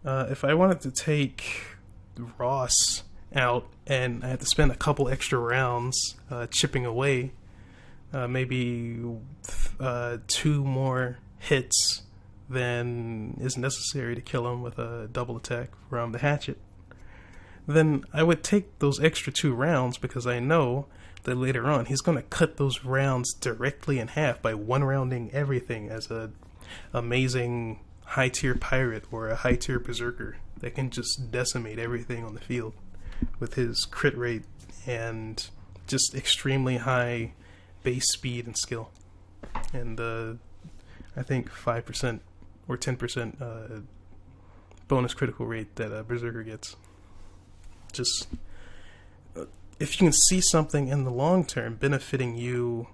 If I wanted to take Ross out and I had to spend a couple extra rounds chipping away, maybe 2 more hits than is necessary to kill him with a double attack from the hatchet, then I would take those extra 2 rounds because I know that later on he's going to cut those rounds directly in half by one-rounding everything as a amazing high-tier pirate or a high-tier berserker that can just decimate everything on the field with his crit rate and just extremely high base speed and skill. And I think 5% or 10% bonus critical rate that a berserker gets. Just if you can see something in the long term benefiting you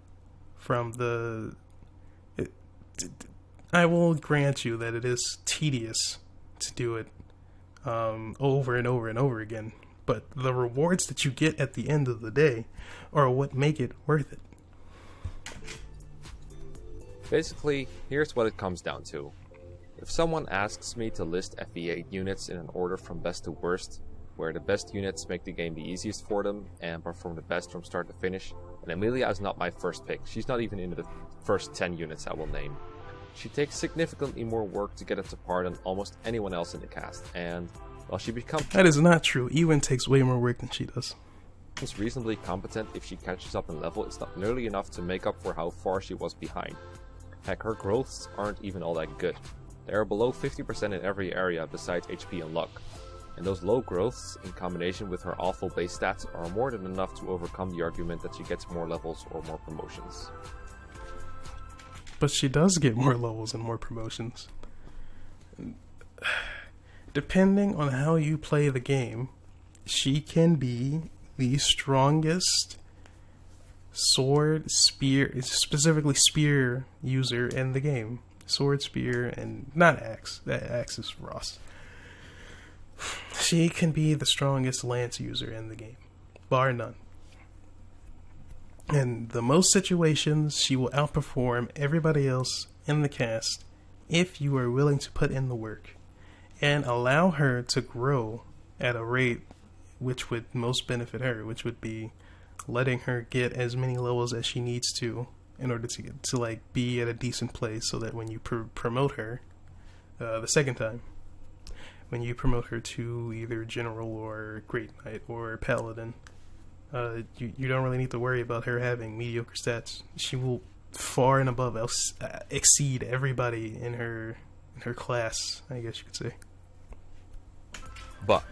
from I will grant you that it is tedious to do it over and over and over again, but the rewards that you get at the end of the day are what make it worth it. Basically, here's what it comes down to. If someone asks me to list FE8 units in an order from best to worst, where the best units make the game the easiest for them and perform the best from start to finish, and Amelia is not my first pick. She's not even in the first 10 units I will name. She takes significantly more work to get up to par than almost anyone else in the cast, and while she becomes... That is not true. Ewan takes way more work than she does. She's reasonably competent if she catches up in level, it's not nearly enough to make up for how far she was behind. Heck, her growths aren't even all that good. They are below 50% in every area besides HP and luck. And those low growths, in combination with her awful base stats, are more than enough to overcome the argument that she gets more levels or more promotions. But she does get more levels and more promotions. Depending on how you play the game, she can be the strongest sword, spear, specifically spear user in the game. Sword, spear, and not axe. That axe is Ross. She can be the strongest lance user in the game. bar none. In the most situations, she will outperform everybody else in the cast if you are willing to put in the work and allow her to grow at a rate which would most benefit her, which would be letting her get as many levels as she needs to in order to like be at a decent place, so that when you promote her the second time, when you promote her to either general or great knight or paladin, you don't really need to worry about her having mediocre stats. She will far and above exceed everybody in her class, I guess you could say. But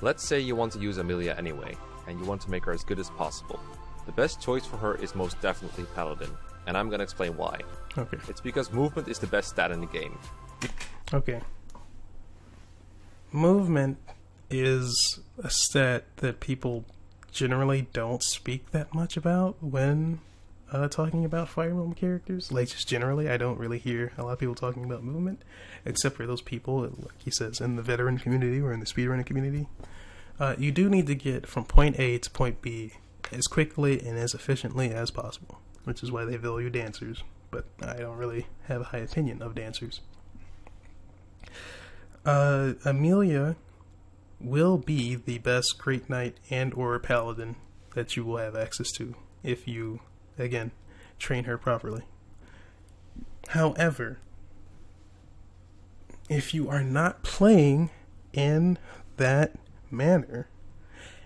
let's say you want to use Amelia anyway, and you want to make her as good as possible. The best choice for her is most definitely Paladin, and I'm gonna explain why. Okay. It's because movement is the best stat in the game. Okay. Movement is a stat that people generally don't speak that much about when talking about Fire Emblem characters. Like, just generally, I don't really hear a lot of people talking about movement, except for those people, like he says, in the veteran community or in the speedrunning community. You do need to get from point A to point B as quickly and as efficiently as possible, which is why they value dancers, but I don't really have a high opinion of dancers. Amelia will be the best Great Knight and or Paladin that you will have access to if you, again, train her properly. However, if you are not playing in that manner,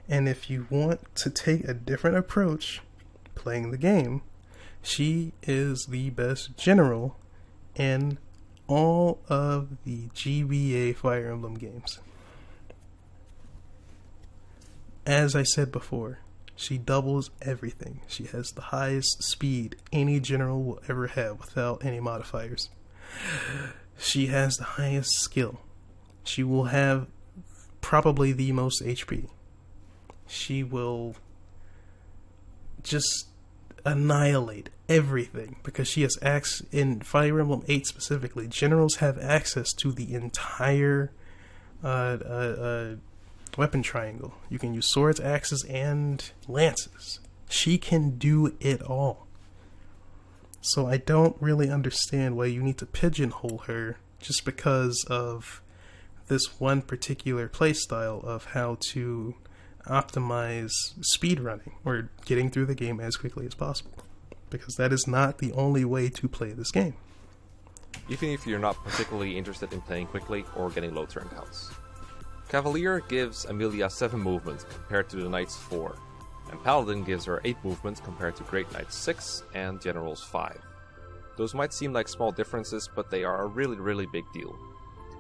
and if you want to take a different approach playing the game, she is the best general in all of the GBA Fire Emblem games. As I said before, she doubles everything. She has the highest speed any general will ever have without any modifiers. She has the highest skill. She will have probably the most HP. She will just annihilate everything because she has access. In Fire Emblem 8 specifically, generals have access to the entire weapon triangle. You can use swords, axes, and lances. She can do it all. So I don't really understand why you need to pigeonhole her just because of this one particular playstyle of how to optimize speedrunning or getting through the game as quickly as possible. Because that is not the only way to play this game. Even if you're not particularly interested in playing quickly or getting low turn counts. Cavalier gives Amelia 7 movements compared to the Knight's 4, and Paladin gives her 8 movements compared to Great Knight's 6 and General's 5. Those might seem like small differences, but they are a really big deal.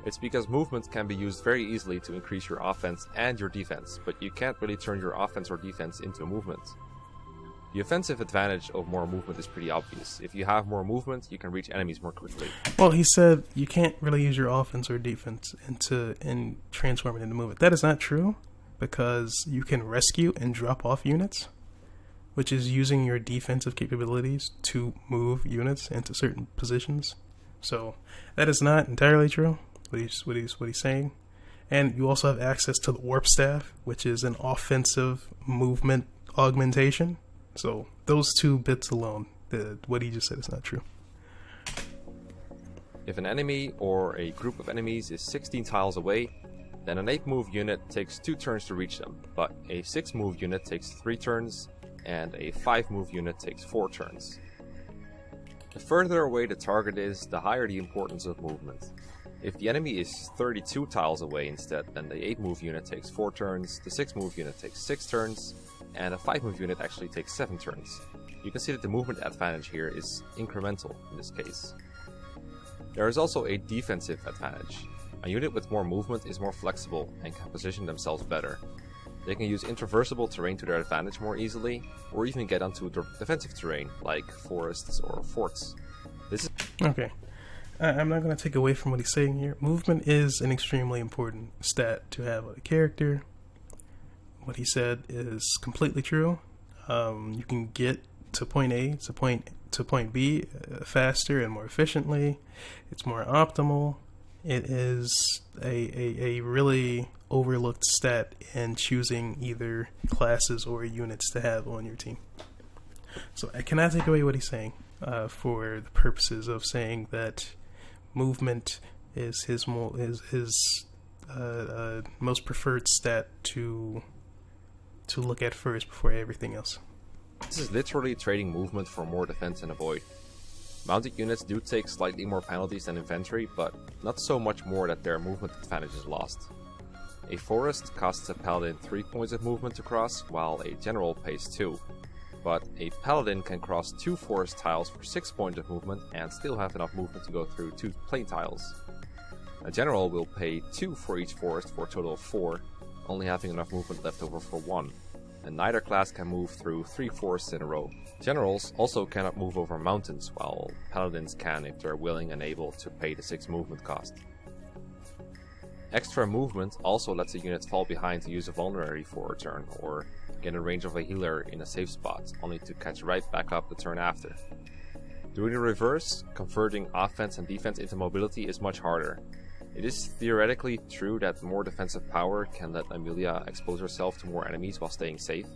It's because movement can be used very easily to increase your offense and your defense, but you can't really turn your offense or defense into a movement. The offensive advantage of more movement is pretty obvious. If you have more movement, you can reach enemies more quickly. Well, he said you can't really use your offense or defense and transform it into movement. That is not true, because you can rescue and drop off units, which is using your defensive capabilities to move units into certain positions. So that is not entirely true, what he's saying. And you also have access to the warp staff, which is an offensive movement augmentation. So those two bits alone, what he just said is not true. If an enemy or a group of enemies is 16 tiles away, then an 8-move unit takes 2 turns to reach them, but a 6-move unit takes 3 turns, and a 5-move unit takes 4 turns. The further away the target is, the higher the importance of movement. If the enemy is 32 tiles away instead, then the 8-move unit takes 4 turns, the 6-move unit takes 6 turns, and a 5-move unit actually takes 7 turns. You can see that the movement advantage here is incremental in this case. There is also a defensive advantage. A unit with more movement is more flexible and can position themselves better. They can use intraversible terrain to their advantage more easily, or even get onto defensive terrain like forests or forts. This is okay. I'm not going to take away from what he's saying here. Movement is an extremely important stat to have with a character. What he said is completely true. You can get to point A to point B faster and more efficiently. It's more optimal, It is a really overlooked stat in choosing either classes or units to have on your team. So I cannot take away what he's saying for the purposes of saying that movement is his most preferred stat to look at first before everything else. This is literally trading movement for more defense and avoid. Mounted units do take slightly more penalties than infantry, but not so much more that their movement advantage is lost. A forest costs a paladin 3 points of movement to cross, while a general pays 2. But a paladin can cross 2 forest tiles for 6 points of movement and still have enough movement to go through 2 plain tiles. A general will pay 2 for each forest for a total of 4, only having enough movement left over for 1. And neither class can move through 3 forests in a row. Generals also cannot move over mountains, while paladins can if they're willing and able to pay the 6 movement cost. Extra movement also lets a unit fall behind to use a vulnerary for a turn, or get in range of a healer in a safe spot, only to catch right back up the turn after. Doing the reverse, converting offense and defense into mobility, is much harder. It is theoretically true that more defensive power can let Amelia expose herself to more enemies while staying safe,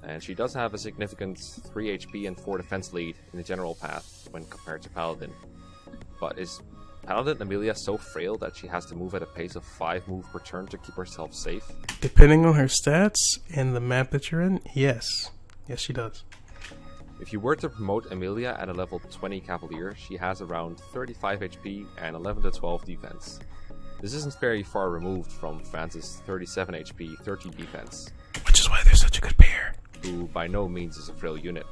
and she does have a significant 3 HP and 4 defense lead in the general path when compared to Paladin. But is Paladin Amelia so frail that she has to move at a pace of 5 moves per turn to keep herself safe? Depending on her stats and the map that you're in, yes. Yes, she does. If you were to promote Amelia at a level 20 Cavalier, she has around 35 HP and 11 to 12 defense. This isn't very far removed from France's 37 HP, 30 defense. Which is why they're such a good pair. Who by no means is a frail unit.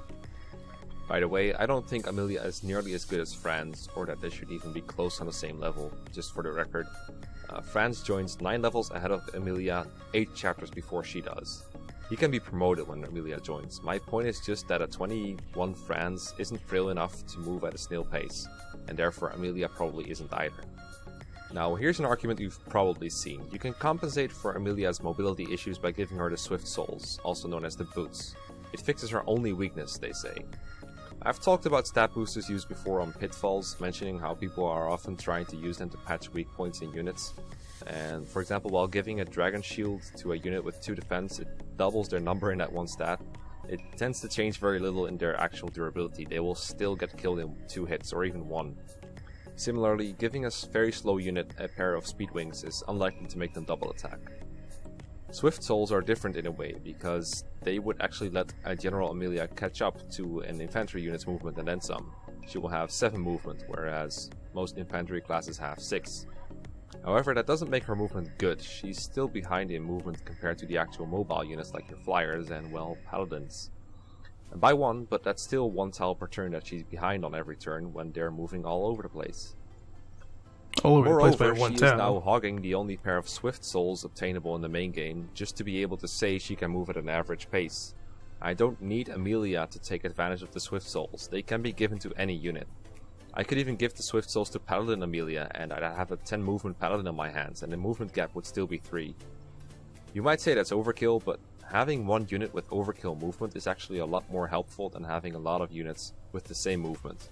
By the way, I don't think Amelia is nearly as good as Franz, or that they should even be close on the same level, just for the record. Franz joins 9 levels ahead of Amelia 8 chapters before she does. He can be promoted when Amelia joins. My point is just that a 21 Franz isn't frail enough to move at a snail pace, and therefore Amelia probably isn't either. Now, here's an argument you've probably seen. You can compensate for Amelia's mobility issues by giving her the Swift Soles, also known as the Boots. It fixes her only weakness, they say. I've talked about stat boosters used before on Pitfalls, mentioning how people are often trying to use them to patch weak points in units. And for example, while giving a Dragon Shield to a unit with 2 defense, it doubles their number in that one stat. It tends to change very little in their actual durability. They will still get killed in 2 hits or even 1. Similarly, giving a very slow unit a pair of speed wings is unlikely to make them double attack. Swift Souls are different in a way, because they would actually let a General Amelia catch up to an infantry unit's movement and then some. She will have 7 movement, whereas most infantry classes have 6. However, that doesn't make her movement good. She's still behind in movement compared to the actual mobile units like your flyers and, well, paladins. And by 1, but that's still 1 tile per turn that she's behind on every turn when they're moving all over the place. All over Moreover, the place by 1 she tile. is now hogging the only pair of Swift Souls obtainable in the main game, just to be able to say she can move at an average pace. I don't need Amelia to take advantage of the Swift Souls. They can be given to any unit. I could even give the Swift Souls to Paladin Amelia, and I'd have a 10 movement Paladin in my hands, and the movement gap would still be 3. You might say that's overkill, but having 1 unit with overkill movement is actually a lot more helpful than having a lot of units with the same movement.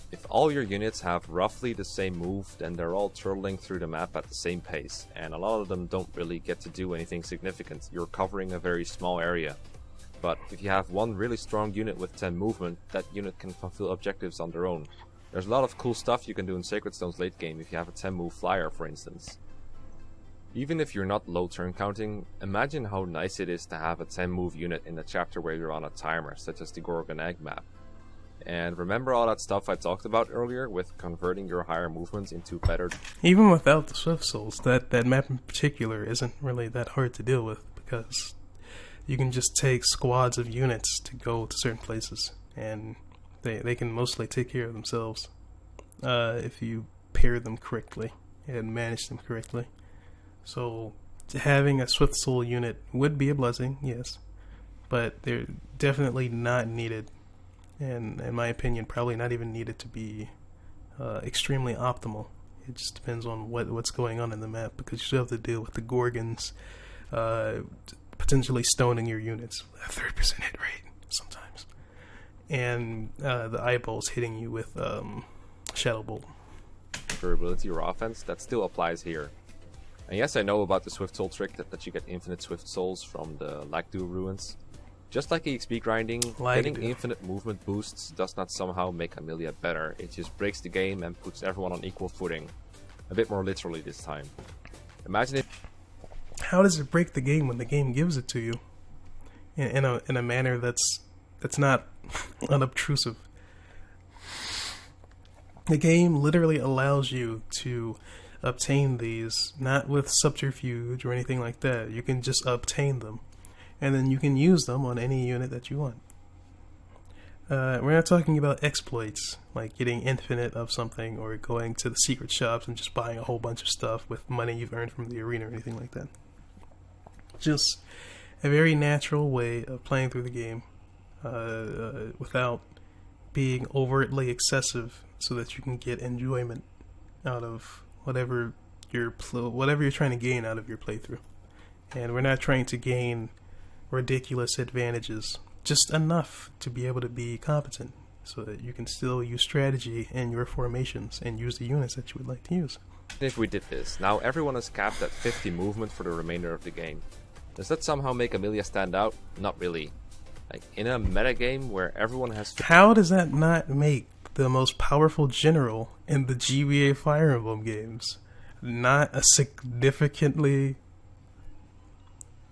If all your units have roughly the same move, then they're all turtling through the map at the same pace, and a lot of them don't really get to do anything significant. You're covering a very small area. But if you have 1 really strong unit with 10 movement, that unit can fulfill objectives on their own. There's a lot of cool stuff you can do in Sacred Stone's late game if you have a 10 move flyer, for instance. Even if you're not low turn counting, imagine how nice it is to have a 10 move unit in a chapter where you're on a timer, such as the Gorgon Egg map. And remember all that stuff I talked about earlier with converting your higher movements into better... Even without the Swift Souls, that map in particular isn't really that hard to deal with, because you can just take squads of units to go to certain places, and they can mostly take care of themselves if you pair them correctly and manage them correctly. So having a Swift Soul unit would be a blessing, yes, but they're definitely not needed, and in my opinion probably not even needed to be extremely optimal. It just depends on what's going on in the map, because you still have to deal with the Gorgons potentially stoning your units at 30% hit rate sometimes, and the eyeballs hitting you with Shadow Bolt. durability or offense, that still applies here. And yes, I know about the Swift Soul trick that you get infinite Swift Souls from the Lagdu ruins. Just like EXP grinding, getting infinite movement boosts does not somehow make Amelia better. It just breaks the game and puts everyone on equal footing. A bit more literally this time. Imagine if... How does it break the game when the game gives it to you? In a manner that's not unobtrusive. The game literally allows you to obtain these, not with subterfuge or anything like that. You can just obtain them, and then you can use them on any unit that you want. We're not talking about exploits, like getting infinite of something or going to the secret shops and just buying a whole bunch of stuff with money you've earned from the arena or anything like that. Just a very natural way of playing through the game without being overtly excessive, so that you can get enjoyment out of whatever you're trying to gain out of your playthrough. And we're not trying to gain ridiculous advantages, just enough to be able to be competent, so that you can still use strategy in your formations and use the units that you would like to use. If we did this, now everyone is capped at 50 movement for the remainder of the game. Does that somehow make Amelia stand out? Not really. Like, in a metagame where everyone has... How does that not make the most powerful general in the GBA Fire Emblem games not a significantly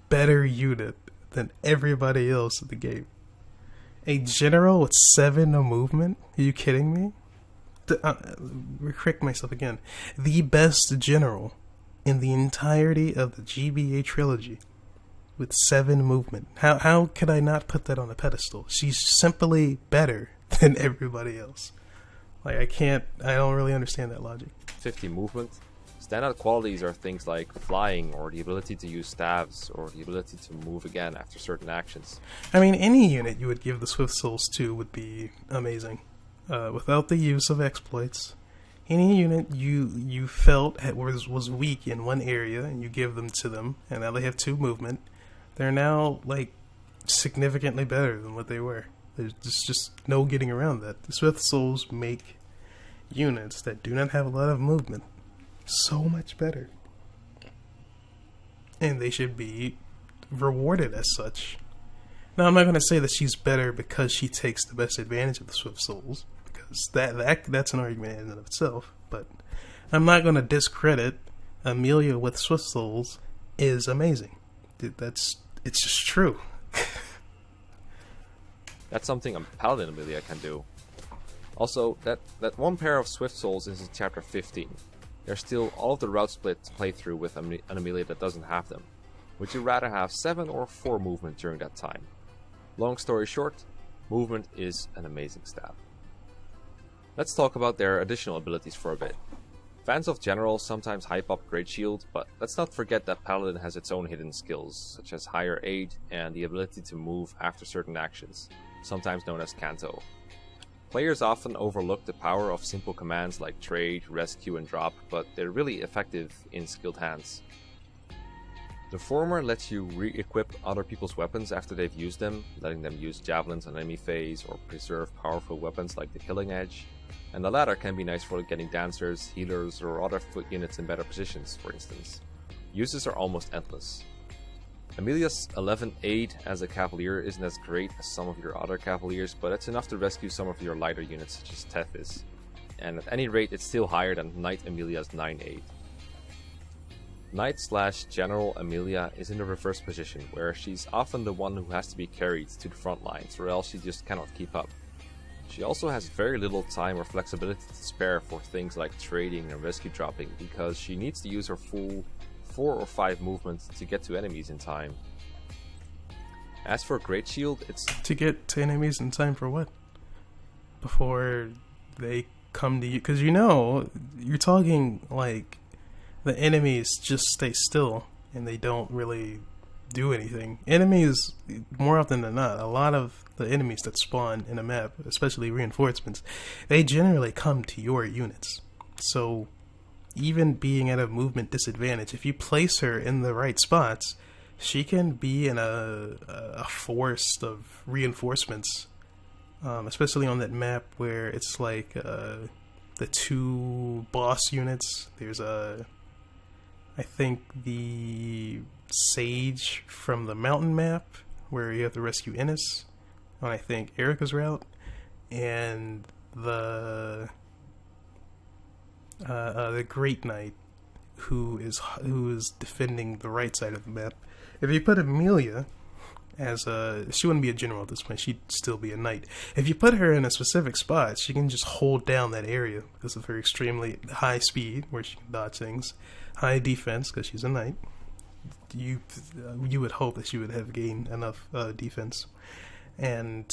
better unit than everybody else in the game? A general with 7 movement? Are you kidding me? Correct myself again. The best general in the entirety of the GBA trilogy with 7 movement. How could I not put that on a pedestal? She's simply better than everybody else. Like, I don't really understand that logic. 50 movement. Standout qualities are things like flying, or the ability to use staves, or the ability to move again after certain actions. I mean, any unit you would give the Swift Souls to would be amazing. Without the use of exploits, any unit you felt was weak in one area, and you give them to them, and now they have 2 movement, they're now, like, significantly better than what they were. There's just no getting around that. The Swift Souls make units that do not have a lot of movement so much better. And they should be rewarded as such. Now, I'm not going to say that she's better because she takes the best advantage of the Swift Souls, because that's an argument in and of itself. But I'm not going to discredit Amelia with Swift Souls is amazing. It's just true. That's something a Paladin Amelia can do. Also, that one pair of Swift Souls is in chapter 15. There's still all of the route split to play through with an Amelia that doesn't have them. Would you rather have 7 or 4 movement during that time? Long story short, movement is an amazing stat. Let's talk about their additional abilities for a bit. Fans of General sometimes hype up Great Shield, but let's not forget that Paladin has its own hidden skills, such as higher aid and the ability to move after certain actions, sometimes known as Canto. Players often overlook the power of simple commands like trade, rescue, and drop, but they're really effective in skilled hands. The former lets you re-equip other people's weapons after they've used them, letting them use javelins on enemy phase or preserve powerful weapons like the Killing Edge, and the latter can be nice for getting dancers, healers, or other foot units in better positions, for instance. Uses are almost endless. Amelia's 11 aid as a Cavalier isn't as great as some of your other Cavaliers, but it's enough to rescue some of your lighter units such as Teth is. And at any rate, it's still higher than Knight Amelia's 9 aid. Knight/General Amelia is in the reverse position, where she's often the one who has to be carried to the front lines, or else she just cannot keep up. She also has very little time or flexibility to spare for things like trading and rescue dropping, because she needs to use her full 4 or 5 movement to get to enemies in time. As for Great Shield, it's... To get to enemies in time for what? Before they come to you? Because you're talking like the enemies just stay still and they don't really do anything. Enemies, more often than not, a lot of the enemies that spawn in a map, especially reinforcements, they generally come to your units. So even being at a movement disadvantage, if you place her in the right spots, she can be in a forest of reinforcements, especially on that map where it's like the two boss units. There's I think the Sage from the mountain map, where you have to rescue Innis on, I think, Erica's route, and the Great Knight, who is defending the right side of the map. If you put Amelia as she wouldn't be a general at this point, she'd still be a knight. If you put her in a specific spot, she can just hold down that area because of her extremely high speed, where she can dodge things, high defense because she's a knight. You would hope that she would have gained enough defense and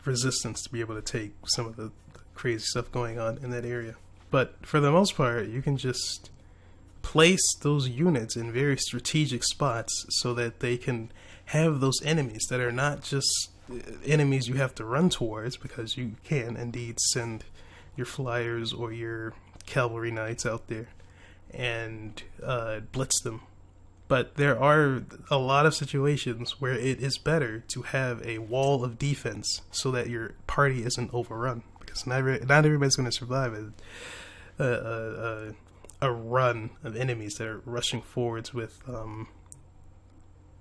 resistance to be able to take some of the crazy stuff going on in that area. But for the most part, you can just place those units in very strategic spots so that they can have those enemies that are not just enemies you have to run towards, because you can indeed send your flyers or your cavalry knights out there and blitz them. But there are a lot of situations where it is better to have a wall of defense so that your party isn't overrun, because not everybody's going to survive a run of enemies that are rushing forwards with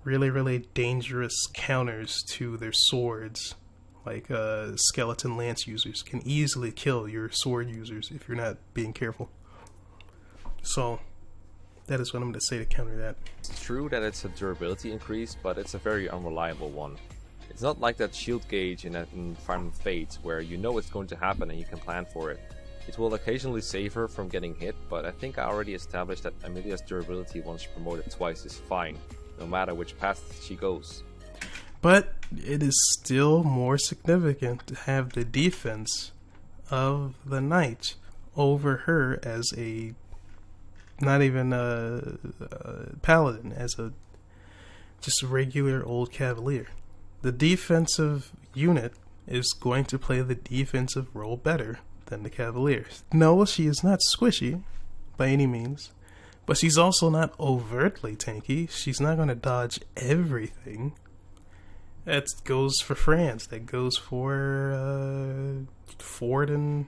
really, really dangerous counters to their swords. Like skeleton lance users can easily kill your sword users if you're not being careful. So that is what I'm going to say to counter that. It's true that it's a durability increase, but it's a very unreliable one. It's not like that shield gauge in Fire Emblem Fates, where you know it's going to happen and you can plan for it. It will occasionally save her from getting hit, but I think I already established that Amelia's durability once promoted twice is fine, no matter which path she goes. But it is still more significant to have the defense of the knight over her as a, not even a paladin, as a just regular old cavalier. The defensive unit is going to play the defensive role better than the cavalier. No, she is not squishy by any means, but she's also not overtly tanky. She's not going to dodge everything. That goes for France. That goes for Ford and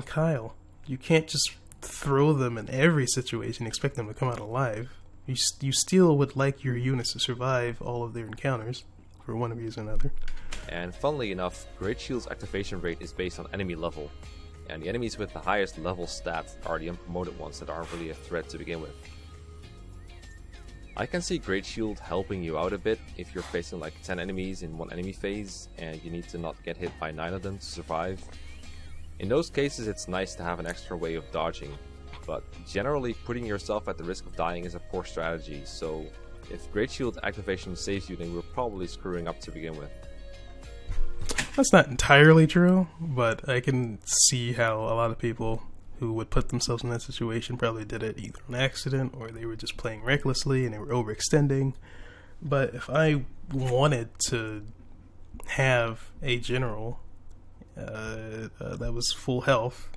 Kyle. You can't just throw them in every situation and expect them to come out alive. You still would like your units to survive all of their encounters for one reason or another. And funnily enough, Great Shield's activation rate is based on enemy level, and the enemies with the highest level stat are the unpromoted ones that aren't really a threat to begin with. I can see Great Shield helping you out a bit if you're facing like 10 enemies in one enemy phase and you need to not get hit by 9 of them to survive. In those cases, it's nice to have an extra way of dodging, but generally putting yourself at the risk of dying is a poor strategy, so if Great Shield activation saves you, then we're probably screwing up to begin with. That's not entirely true, but I can see how a lot of people who would put themselves in that situation probably did it either on accident or they were just playing recklessly and they were overextending. But if I wanted to have a general that was full health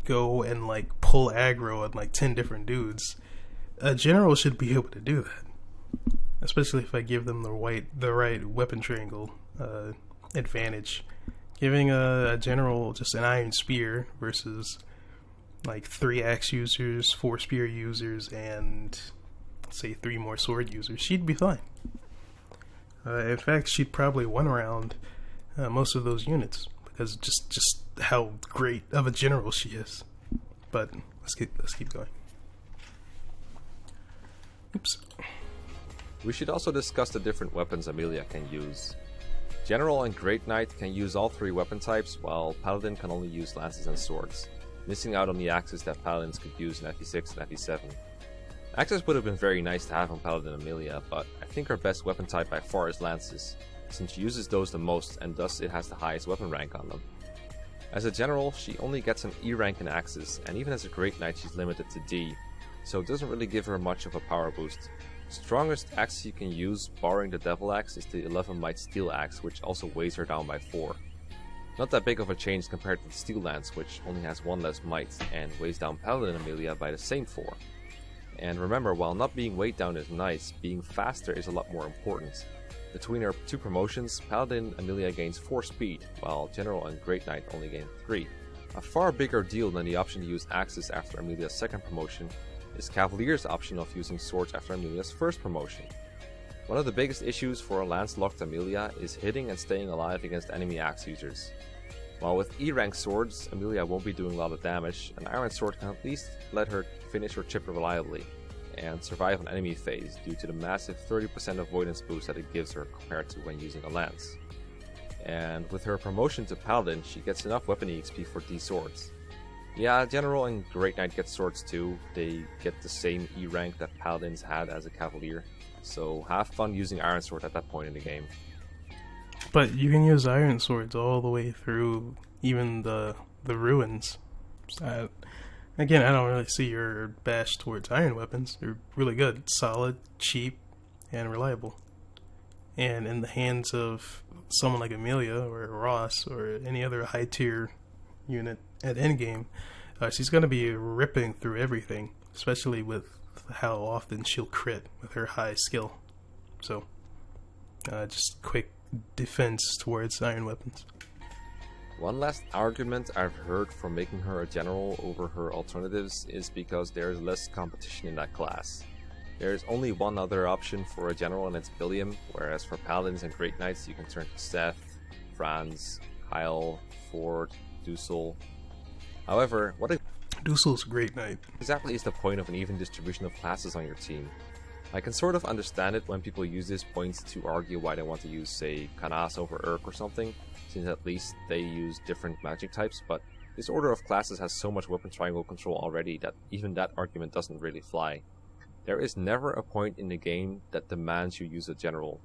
go and like pull aggro on like 10 different dudes, a general should be able to do that, especially if I give them the right weapon triangle advantage. Giving a general just an iron spear versus like 3 axe users, 4 spear users, and say 3 more sword users, she'd be fine. In fact, she'd probably one round most of those units because just how great of a general she is. But let's keep going. Oops. We should also discuss the different weapons Amelia can use. General and Great Knight can use all 3 weapon types, while Paladin can only use lances and swords, missing out on the axes that Paladins could use in FE6 and FE7. Axes would have been very nice to have on Paladin Amelia, but I think her best weapon type by far is lances, since she uses those the most and thus it has the highest weapon rank on them. As a general, she only gets an E rank in axes, and even as a Great Knight she's limited to D, so it doesn't really give her much of a power boost. Strongest axe you can use, barring the Devil Axe, is the 11 Might Steel Axe, which also weighs her down by 4. Not that big of a change compared to the Steel Lance, which only has 1 less might and weighs down Paladin Amelia by the same 4. And remember, while not being weighed down is nice, being faster is a lot more important. Between her two promotions, Paladin Amelia gains 4 speed, while General and Great Knight only gain 3. A far bigger deal than the option to use axes after Amelia's second promotion is Cavalier's option of using swords after Amelia's first promotion. One of the biggest issues for a lance-locked Amelia is hitting and staying alive against enemy axe users. While with E-rank swords, Amelia won't be doing a lot of damage, an iron sword can at least let her finish her chip reliably and survive an enemy phase due to the massive 30% avoidance boost that it gives her compared to when using a lance. And with her promotion to Paladin, she gets enough weapon EXP for these swords. Yeah, General and Great Knight get swords too, they get the same E rank that Paladins had as a Cavalier, so have fun using Iron Sword at that point in the game. But you can use Iron Swords all the way through even the ruins. Again, I don't really see your bash towards iron weapons. They're really good, solid, cheap, and reliable. And in the hands of someone like Amelia or Ross or any other high tier unit at Endgame, she's going to be ripping through everything, especially with how often she'll crit with her high skill. So, just quick defense towards iron weapons. One last argument I've heard for making her a general over her alternatives is because there is less competition in that class. There is only one other option for a general and it's William, whereas for Paladins and Great Knights you can turn to Seth, Franz, Kyle, Ford, Dusel. However, what Dusel's a great knight. exactly is the point of an even distribution of classes on your team? I can sort of understand it when people use these points to argue why they want to use, say, Kanas over Urk or something, since at least they use different magic types, but this order of classes has so much weapon triangle control already that even that argument doesn't really fly. There is never a point in the game that demands you use a general.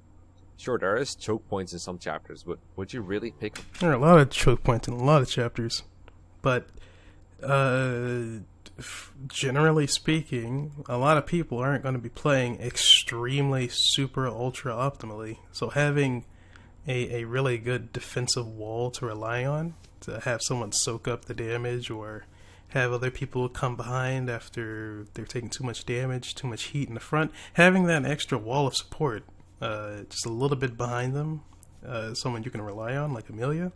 Sure, there is choke points in some chapters, but would you really pick... There are a lot of choke points in a lot of chapters, but generally speaking, a lot of people aren't going to be playing extremely super ultra optimally, so having a really good defensive wall to rely on, to have someone soak up the damage or have other people come behind after they're taking too much damage, too much heat in the front, having that extra wall of support, just a little bit behind them, someone you can rely on like Amelia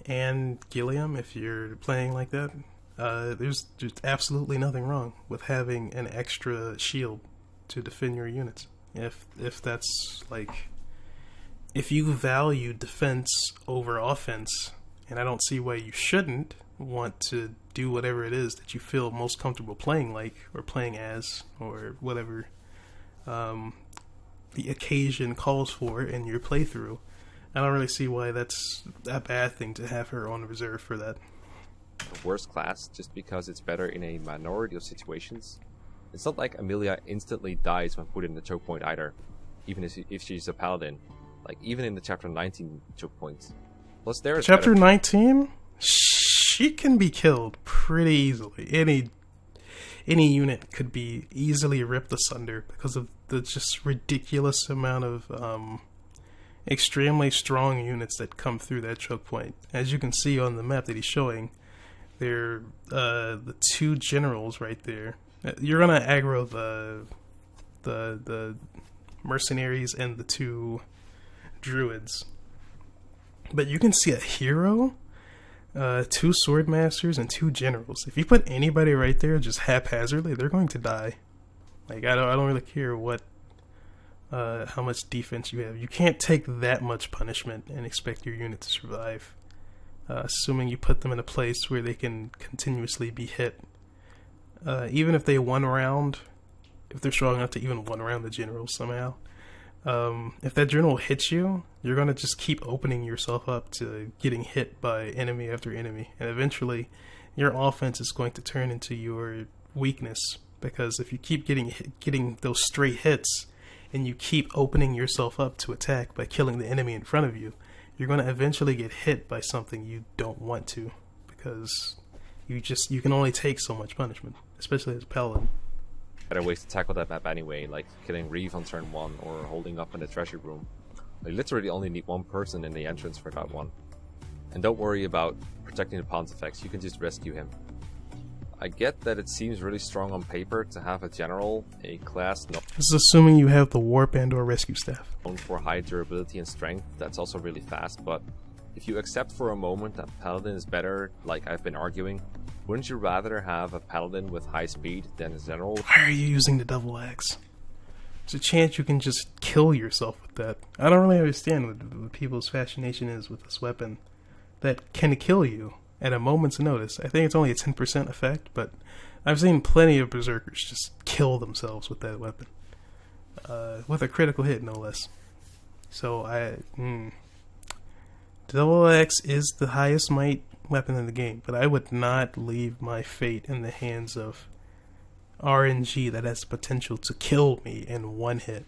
and Gilliam if you're playing like that. There's just absolutely nothing wrong with having an extra shield to defend your units. If that's like, if you value defense over offense, and I don't see why you shouldn't want to do whatever it is that you feel most comfortable playing like, or playing as, or whatever the occasion calls for in your playthrough, I don't really see why that's a bad thing to have her on reserve for that. The worst class just because it's better in a minority of situations. It's not like Amelia instantly dies when put in the choke point either, even if she's a paladin. Like even in the chapter 19 choke points. Plus there is chapter 19, she can be killed pretty easily. Any unit could be easily ripped asunder because of the just ridiculous amount of extremely strong units that come through that choke point. As you can see on the map that he's showing, they're the two generals right there. You're gonna aggro the mercenaries and the two druids, but you can see a hero, two sword masters, and two generals. If you put anybody right there just haphazardly, they're going to die. Like I don't really care what how much defense you have. You can't take that much punishment and expect your unit to survive. Assuming you put them in a place where they can continuously be hit. Even if they one round, if they're strong enough to even one round the general somehow, if that general hits you, you're going to just keep opening yourself up to getting hit by enemy after enemy. And eventually, your offense is going to turn into your weakness. Because if you keep getting those straight hits, and you keep opening yourself up to attack by killing the enemy in front of you, you're going to eventually get hit by something you don't want to, because you can only take so much punishment, especially as a paladin. Better ways to tackle that map anyway, like killing Reeve on turn 1 or holding up in the treasure room. They literally only need one person in the entrance for that one. And don't worry about protecting the pawn's effects, you can just rescue him. I get that it seems really strong on paper to have a general, a class known This is assuming you have the warp and or rescue staff. for high durability and strength that's also really fast, but if you accept for a moment that Paladin is better, like I've been arguing, wouldn't you rather have a Paladin with high speed than a general? Why are you using the double axe? There's a chance you can just kill yourself with that. I don't really understand what people's fascination is with this weapon that can kill you at a moment's notice. I think it's only a 10% effect, but I've seen plenty of berserkers just kill themselves with that weapon. With a critical hit, no less. So double axe is the highest might weapon in the game, but I would not leave my fate in the hands of RNG that has the potential to kill me in one hit.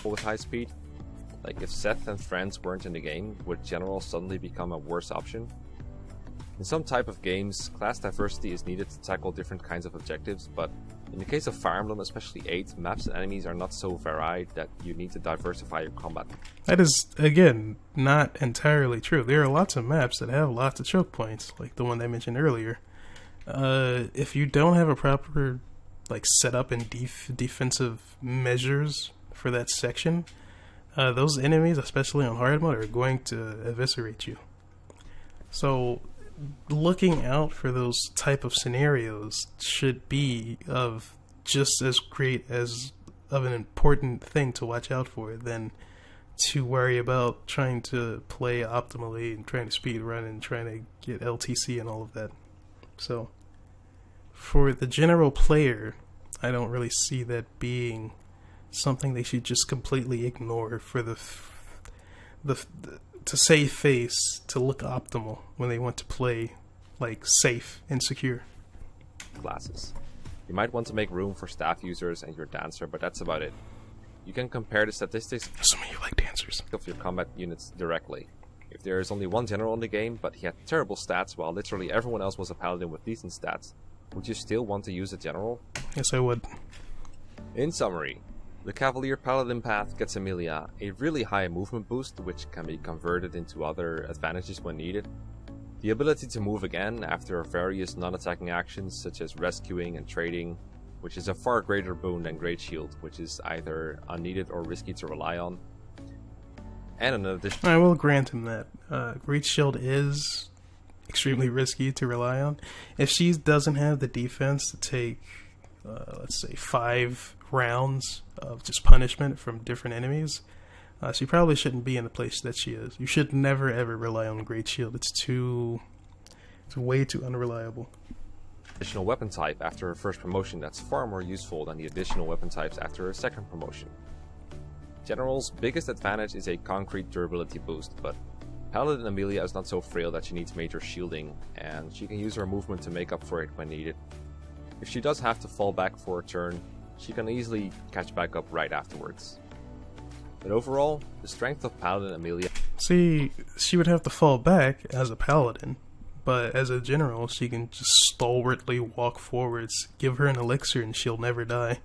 With high speed? Like if Seth and friends weren't in the game, would general suddenly become a worse option? In some type of games, class diversity is needed to tackle different kinds of objectives, but in the case of Fire Emblem, especially 8, maps and enemies are not so varied that you need to diversify your combat. That is, again, not entirely true. There are lots of maps that have lots of choke points, like the one I mentioned earlier. If you don't have a proper setup and defensive measures for that section, those enemies, especially on hard mode, are going to eviscerate you. So looking out for those type of scenarios should be of just as great as of an important thing to watch out for than to worry about trying to play optimally and trying to speed run and trying to get LTC and all of that. So for the general player, I don't really see that being something they should just completely ignore for the to save face, to look optimal when they want to play safe and secure. Classes. You might want to make room for staff users and your dancer, but that's about it. You can compare the statistics Assuming you like dancers. of your combat units directly. If there is only one general in the game, but he had terrible stats while literally everyone else was a paladin with decent stats, would you still want to use a general? Yes, I would. In summary, the Cavalier Paladin path gets Amelia a really high movement boost, which can be converted into other advantages when needed. The ability to move again after various non-attacking actions such as rescuing and trading, which is a far greater boon than Great Shield, which is either unneeded or risky to rely on. And an additional... I will grant him that. Great Shield is extremely risky to rely on. If she doesn't have the defense to take, let's say, 5 rounds of just punishment from different enemies, she probably shouldn't be in the place that she is. You should never ever rely on Great Shield. It's way too unreliable. Additional weapon type after her first promotion that's far more useful than the additional weapon types after her second promotion. General's biggest advantage is a concrete durability boost, but Paladin Amelia is not so frail that she needs major shielding, and she can use her movement to make up for it when needed. If she does have to fall back for a turn, she can easily catch back up right afterwards. But overall, the strength of Paladin Amelia... See, she would have to fall back as a paladin, but as a general, she can just stalwartly walk forwards, give her an elixir, and she'll never die.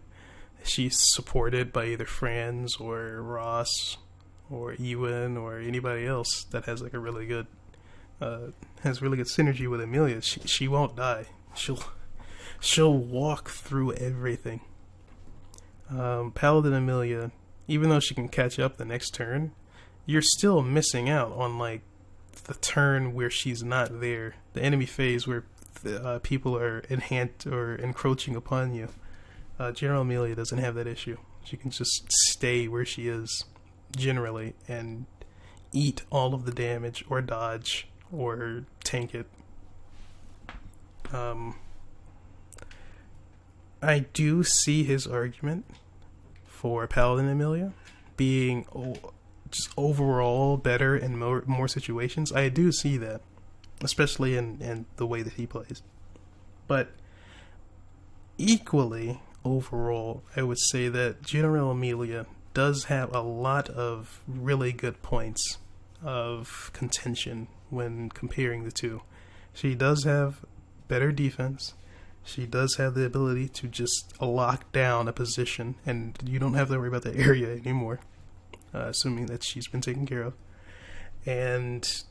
She's supported by either Franz or Ross or Ewan or anybody else that has a really good synergy with Amelia. She won't die. She'll walk through everything. Paladin Amelia, even though she can catch up the next turn, you're still missing out on the turn where she's not there, the enemy phase where people are encroaching upon you. General Amelia doesn't have that issue. She can just stay where she is generally and eat all of the damage or dodge or tank it. I do see his argument for Paladin Amelia being just overall better in more situations. I do see that, especially in the way that he plays. But equally, overall, I would say that General Amelia does have a lot of really good points of contention when comparing the two. She does have better defense. She does have the ability to just lock down a position, and you don't have to worry about the area anymore, assuming that she's been taken care of. And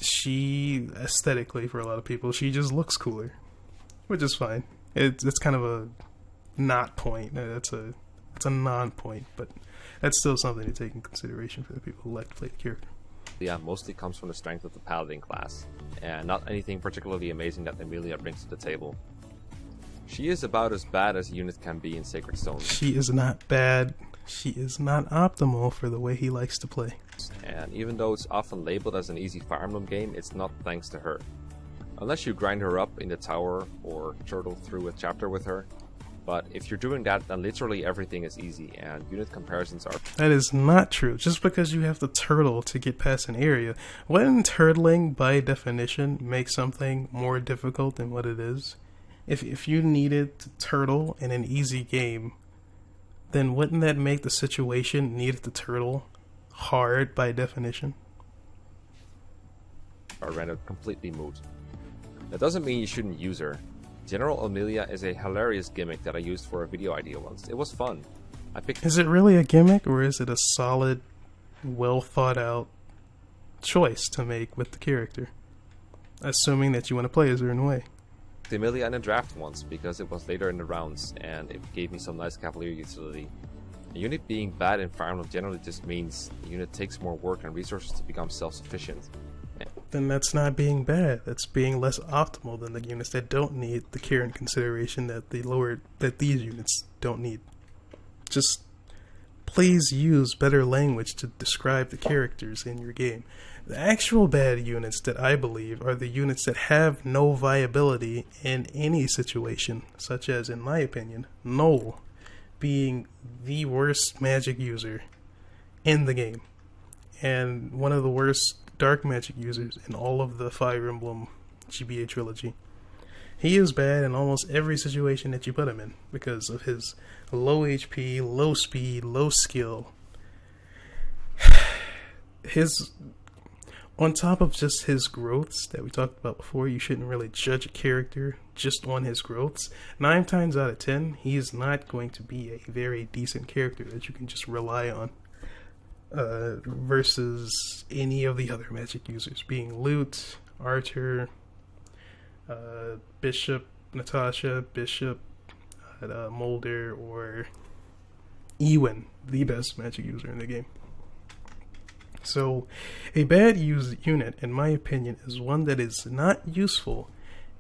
she, aesthetically, for a lot of people, she just looks cooler. which is fine. It's kind of a not point. It's a non-point, but that's still something to take in consideration for the people who like to play the character. Yeah, mostly comes from the strength of the paladin class, and not anything particularly amazing that Amelia brings to the table. She is about as bad as a unit can be in Sacred Stone. She is not bad. She is not optimal for the way he likes to play. And even though it's often labeled as an easy Fire Emblem game, it's not thanks to her. Unless you grind her up in the tower or turtle through a chapter with her. But if you're doing that, then literally everything is easy, and unit comparisons are... That is not true. Just because you have to turtle to get past an area, wouldn't turtling, by definition, make something more difficult than what it is? If you needed to turtle in an easy game, then wouldn't that make the situation needed to turtle hard by definition? Are rendered completely moot. That doesn't mean you shouldn't use her. General Amelia is a hilarious gimmick that I used for a video idea once. It was fun. Is it really a gimmick, or is it a solid, well thought out choice to make with the character? Assuming that you want to play a certain way. Amelia in a draft once because it was later in the rounds and it gave me some nice cavalier utility. A unit being bad in Fire Emblem generally just means the unit takes more work and resources to become self-sufficient. Then that's not being bad. That's being less optimal than the units that don't need the care and consideration that these units don't need. Just please use better language to describe the characters in your game. The actual bad units that I believe are the units that have no viability in any situation, such as, in my opinion, Null being the worst magic user in the game, and one of the worst dark magic users in all of the Fire Emblem GBA trilogy. He is bad in almost every situation that you put him in because of his low HP, low speed, low skill. On top of just his growths that we talked about before, you shouldn't really judge a character just on his growths. 9 times out of 10, he is not going to be a very decent character that you can just rely on. Versus any of the other magic users, being Lute, Archer, Bishop, Natasha, Bishop, Mulder, or Ewan, the best magic user in the game. So, a bad unit, in my opinion, is one that is not useful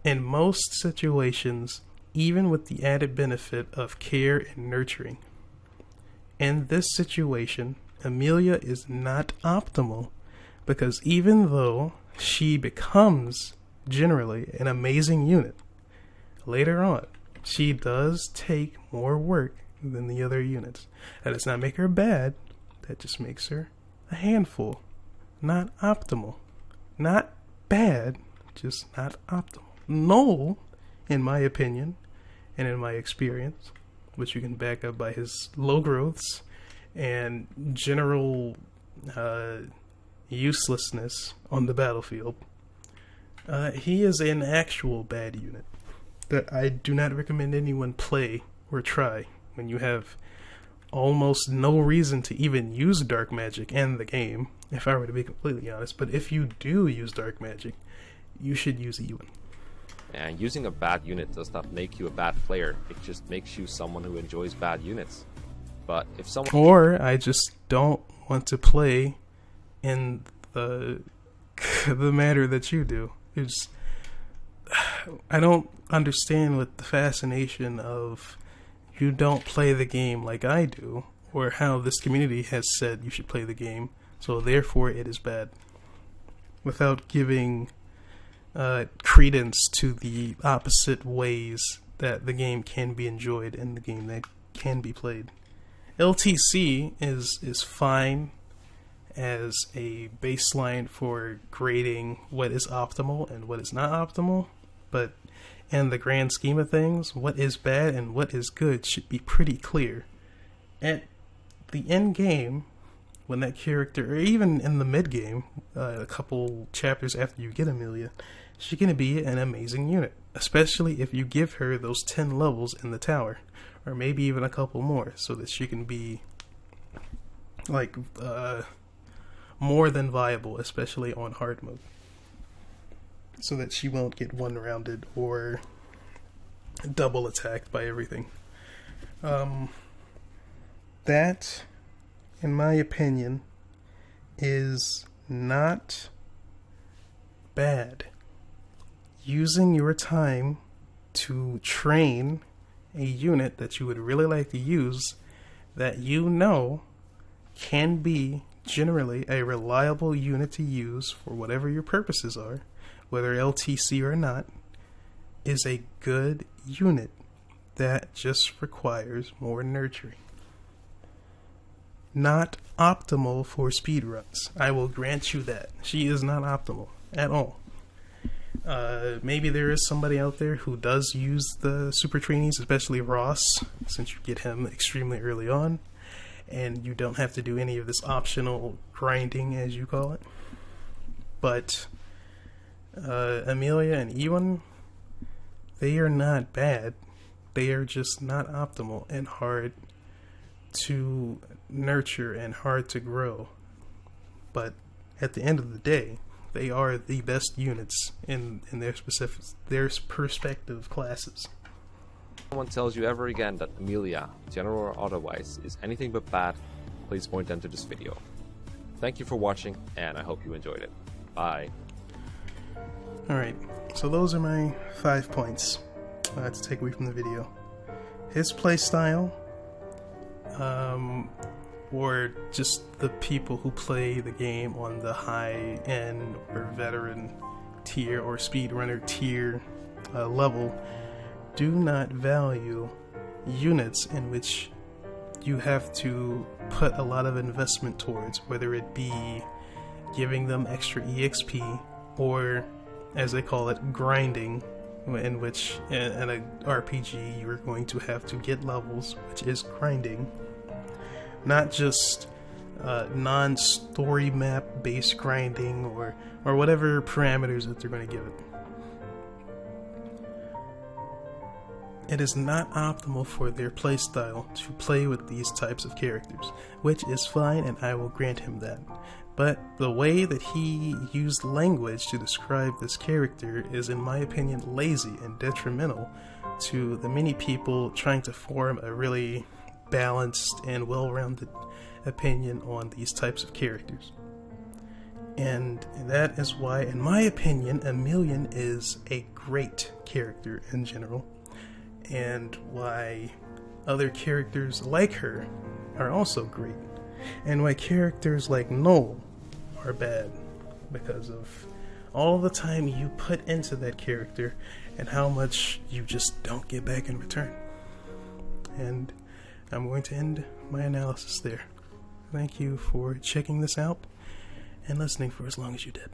in most situations, even with the added benefit of care and nurturing. In this situation, Amelia is not optimal because even though she becomes generally an amazing unit, later on she does take more work than the other units. That does not make her bad, that just makes her a handful. Not optimal. Not bad, just not optimal. Null, in my opinion and in my experience, which you can back up by his low growths and general uselessness on the battlefield, he is an actual bad unit that I do not recommend anyone play or try when you have almost no reason to even use dark magic in the game, if I were to be completely honest. But if you do use dark magic, you should use Ewan. And using a bad unit does not make you a bad player, it just makes you someone who enjoys bad units. But if someone... Or I just don't want to play in the manner that you do. I don't understand what the fascination of you don't play the game like I do, or how this community has said you should play the game, so therefore it is bad, without giving credence to the opposite ways that the game can be enjoyed and the game that can be played. LTC is fine as a baseline for grading what is optimal and what is not optimal, but in the grand scheme of things, what is bad and what is good should be pretty clear. At the end game, when that character, or even in the mid game, a couple chapters after you get Amelia, she's going to be an amazing unit, especially if you give her those 10 levels in the tower, or maybe even a couple more, so that she can be like more than viable, especially on hard mode, so that she won't get one-rounded or double attacked by everything. That, in my opinion, is not bad. Using your time to train a unit that you would really like to use, that you know can be generally a reliable unit to use for whatever your purposes are, whether LTC or not, is a good unit that just requires more nurturing. Not optimal for speedruns. I will grant you that. She is not optimal at all. Maybe there is somebody out there who does use the super trainees, especially Ross, since you get him extremely early on, and you don't have to do any of this optional grinding, as you call it. But Amelia and Ewan, they are not bad. They are just not optimal and hard to nurture and hard to grow. But at the end of the day, they are the best units in their perspective classes. If someone tells you ever again that Amelia, general or otherwise, is anything but bad, please point them to this video. Thank you for watching, and I hope you enjoyed it. Bye. Alright, so those are my 5 points to take away from the video. His playstyle, or just the people who play the game on the high end or veteran tier or speedrunner tier level, do not value units in which you have to put a lot of investment towards, whether it be giving them extra EXP or, as they call it, grinding, in which in a RPG you are going to have to get levels, which is grinding. Not just non-story map based grinding or whatever parameters that they're going to give it. It is not optimal for their playstyle to play with these types of characters, which is fine, and I will grant him that. But the way that he used language to describe this character is, in my opinion, lazy and detrimental to the many people trying to form a really balanced and well-rounded opinion on these types of characters. And that is why, in my opinion, Amelia is a great character in general, and why other characters like her are also great, and why characters like Noel are bad, because of all the time you put into that character and how much you just don't get back in return. And I'm going to end my analysis there. Thank you for checking this out and listening for as long as you did.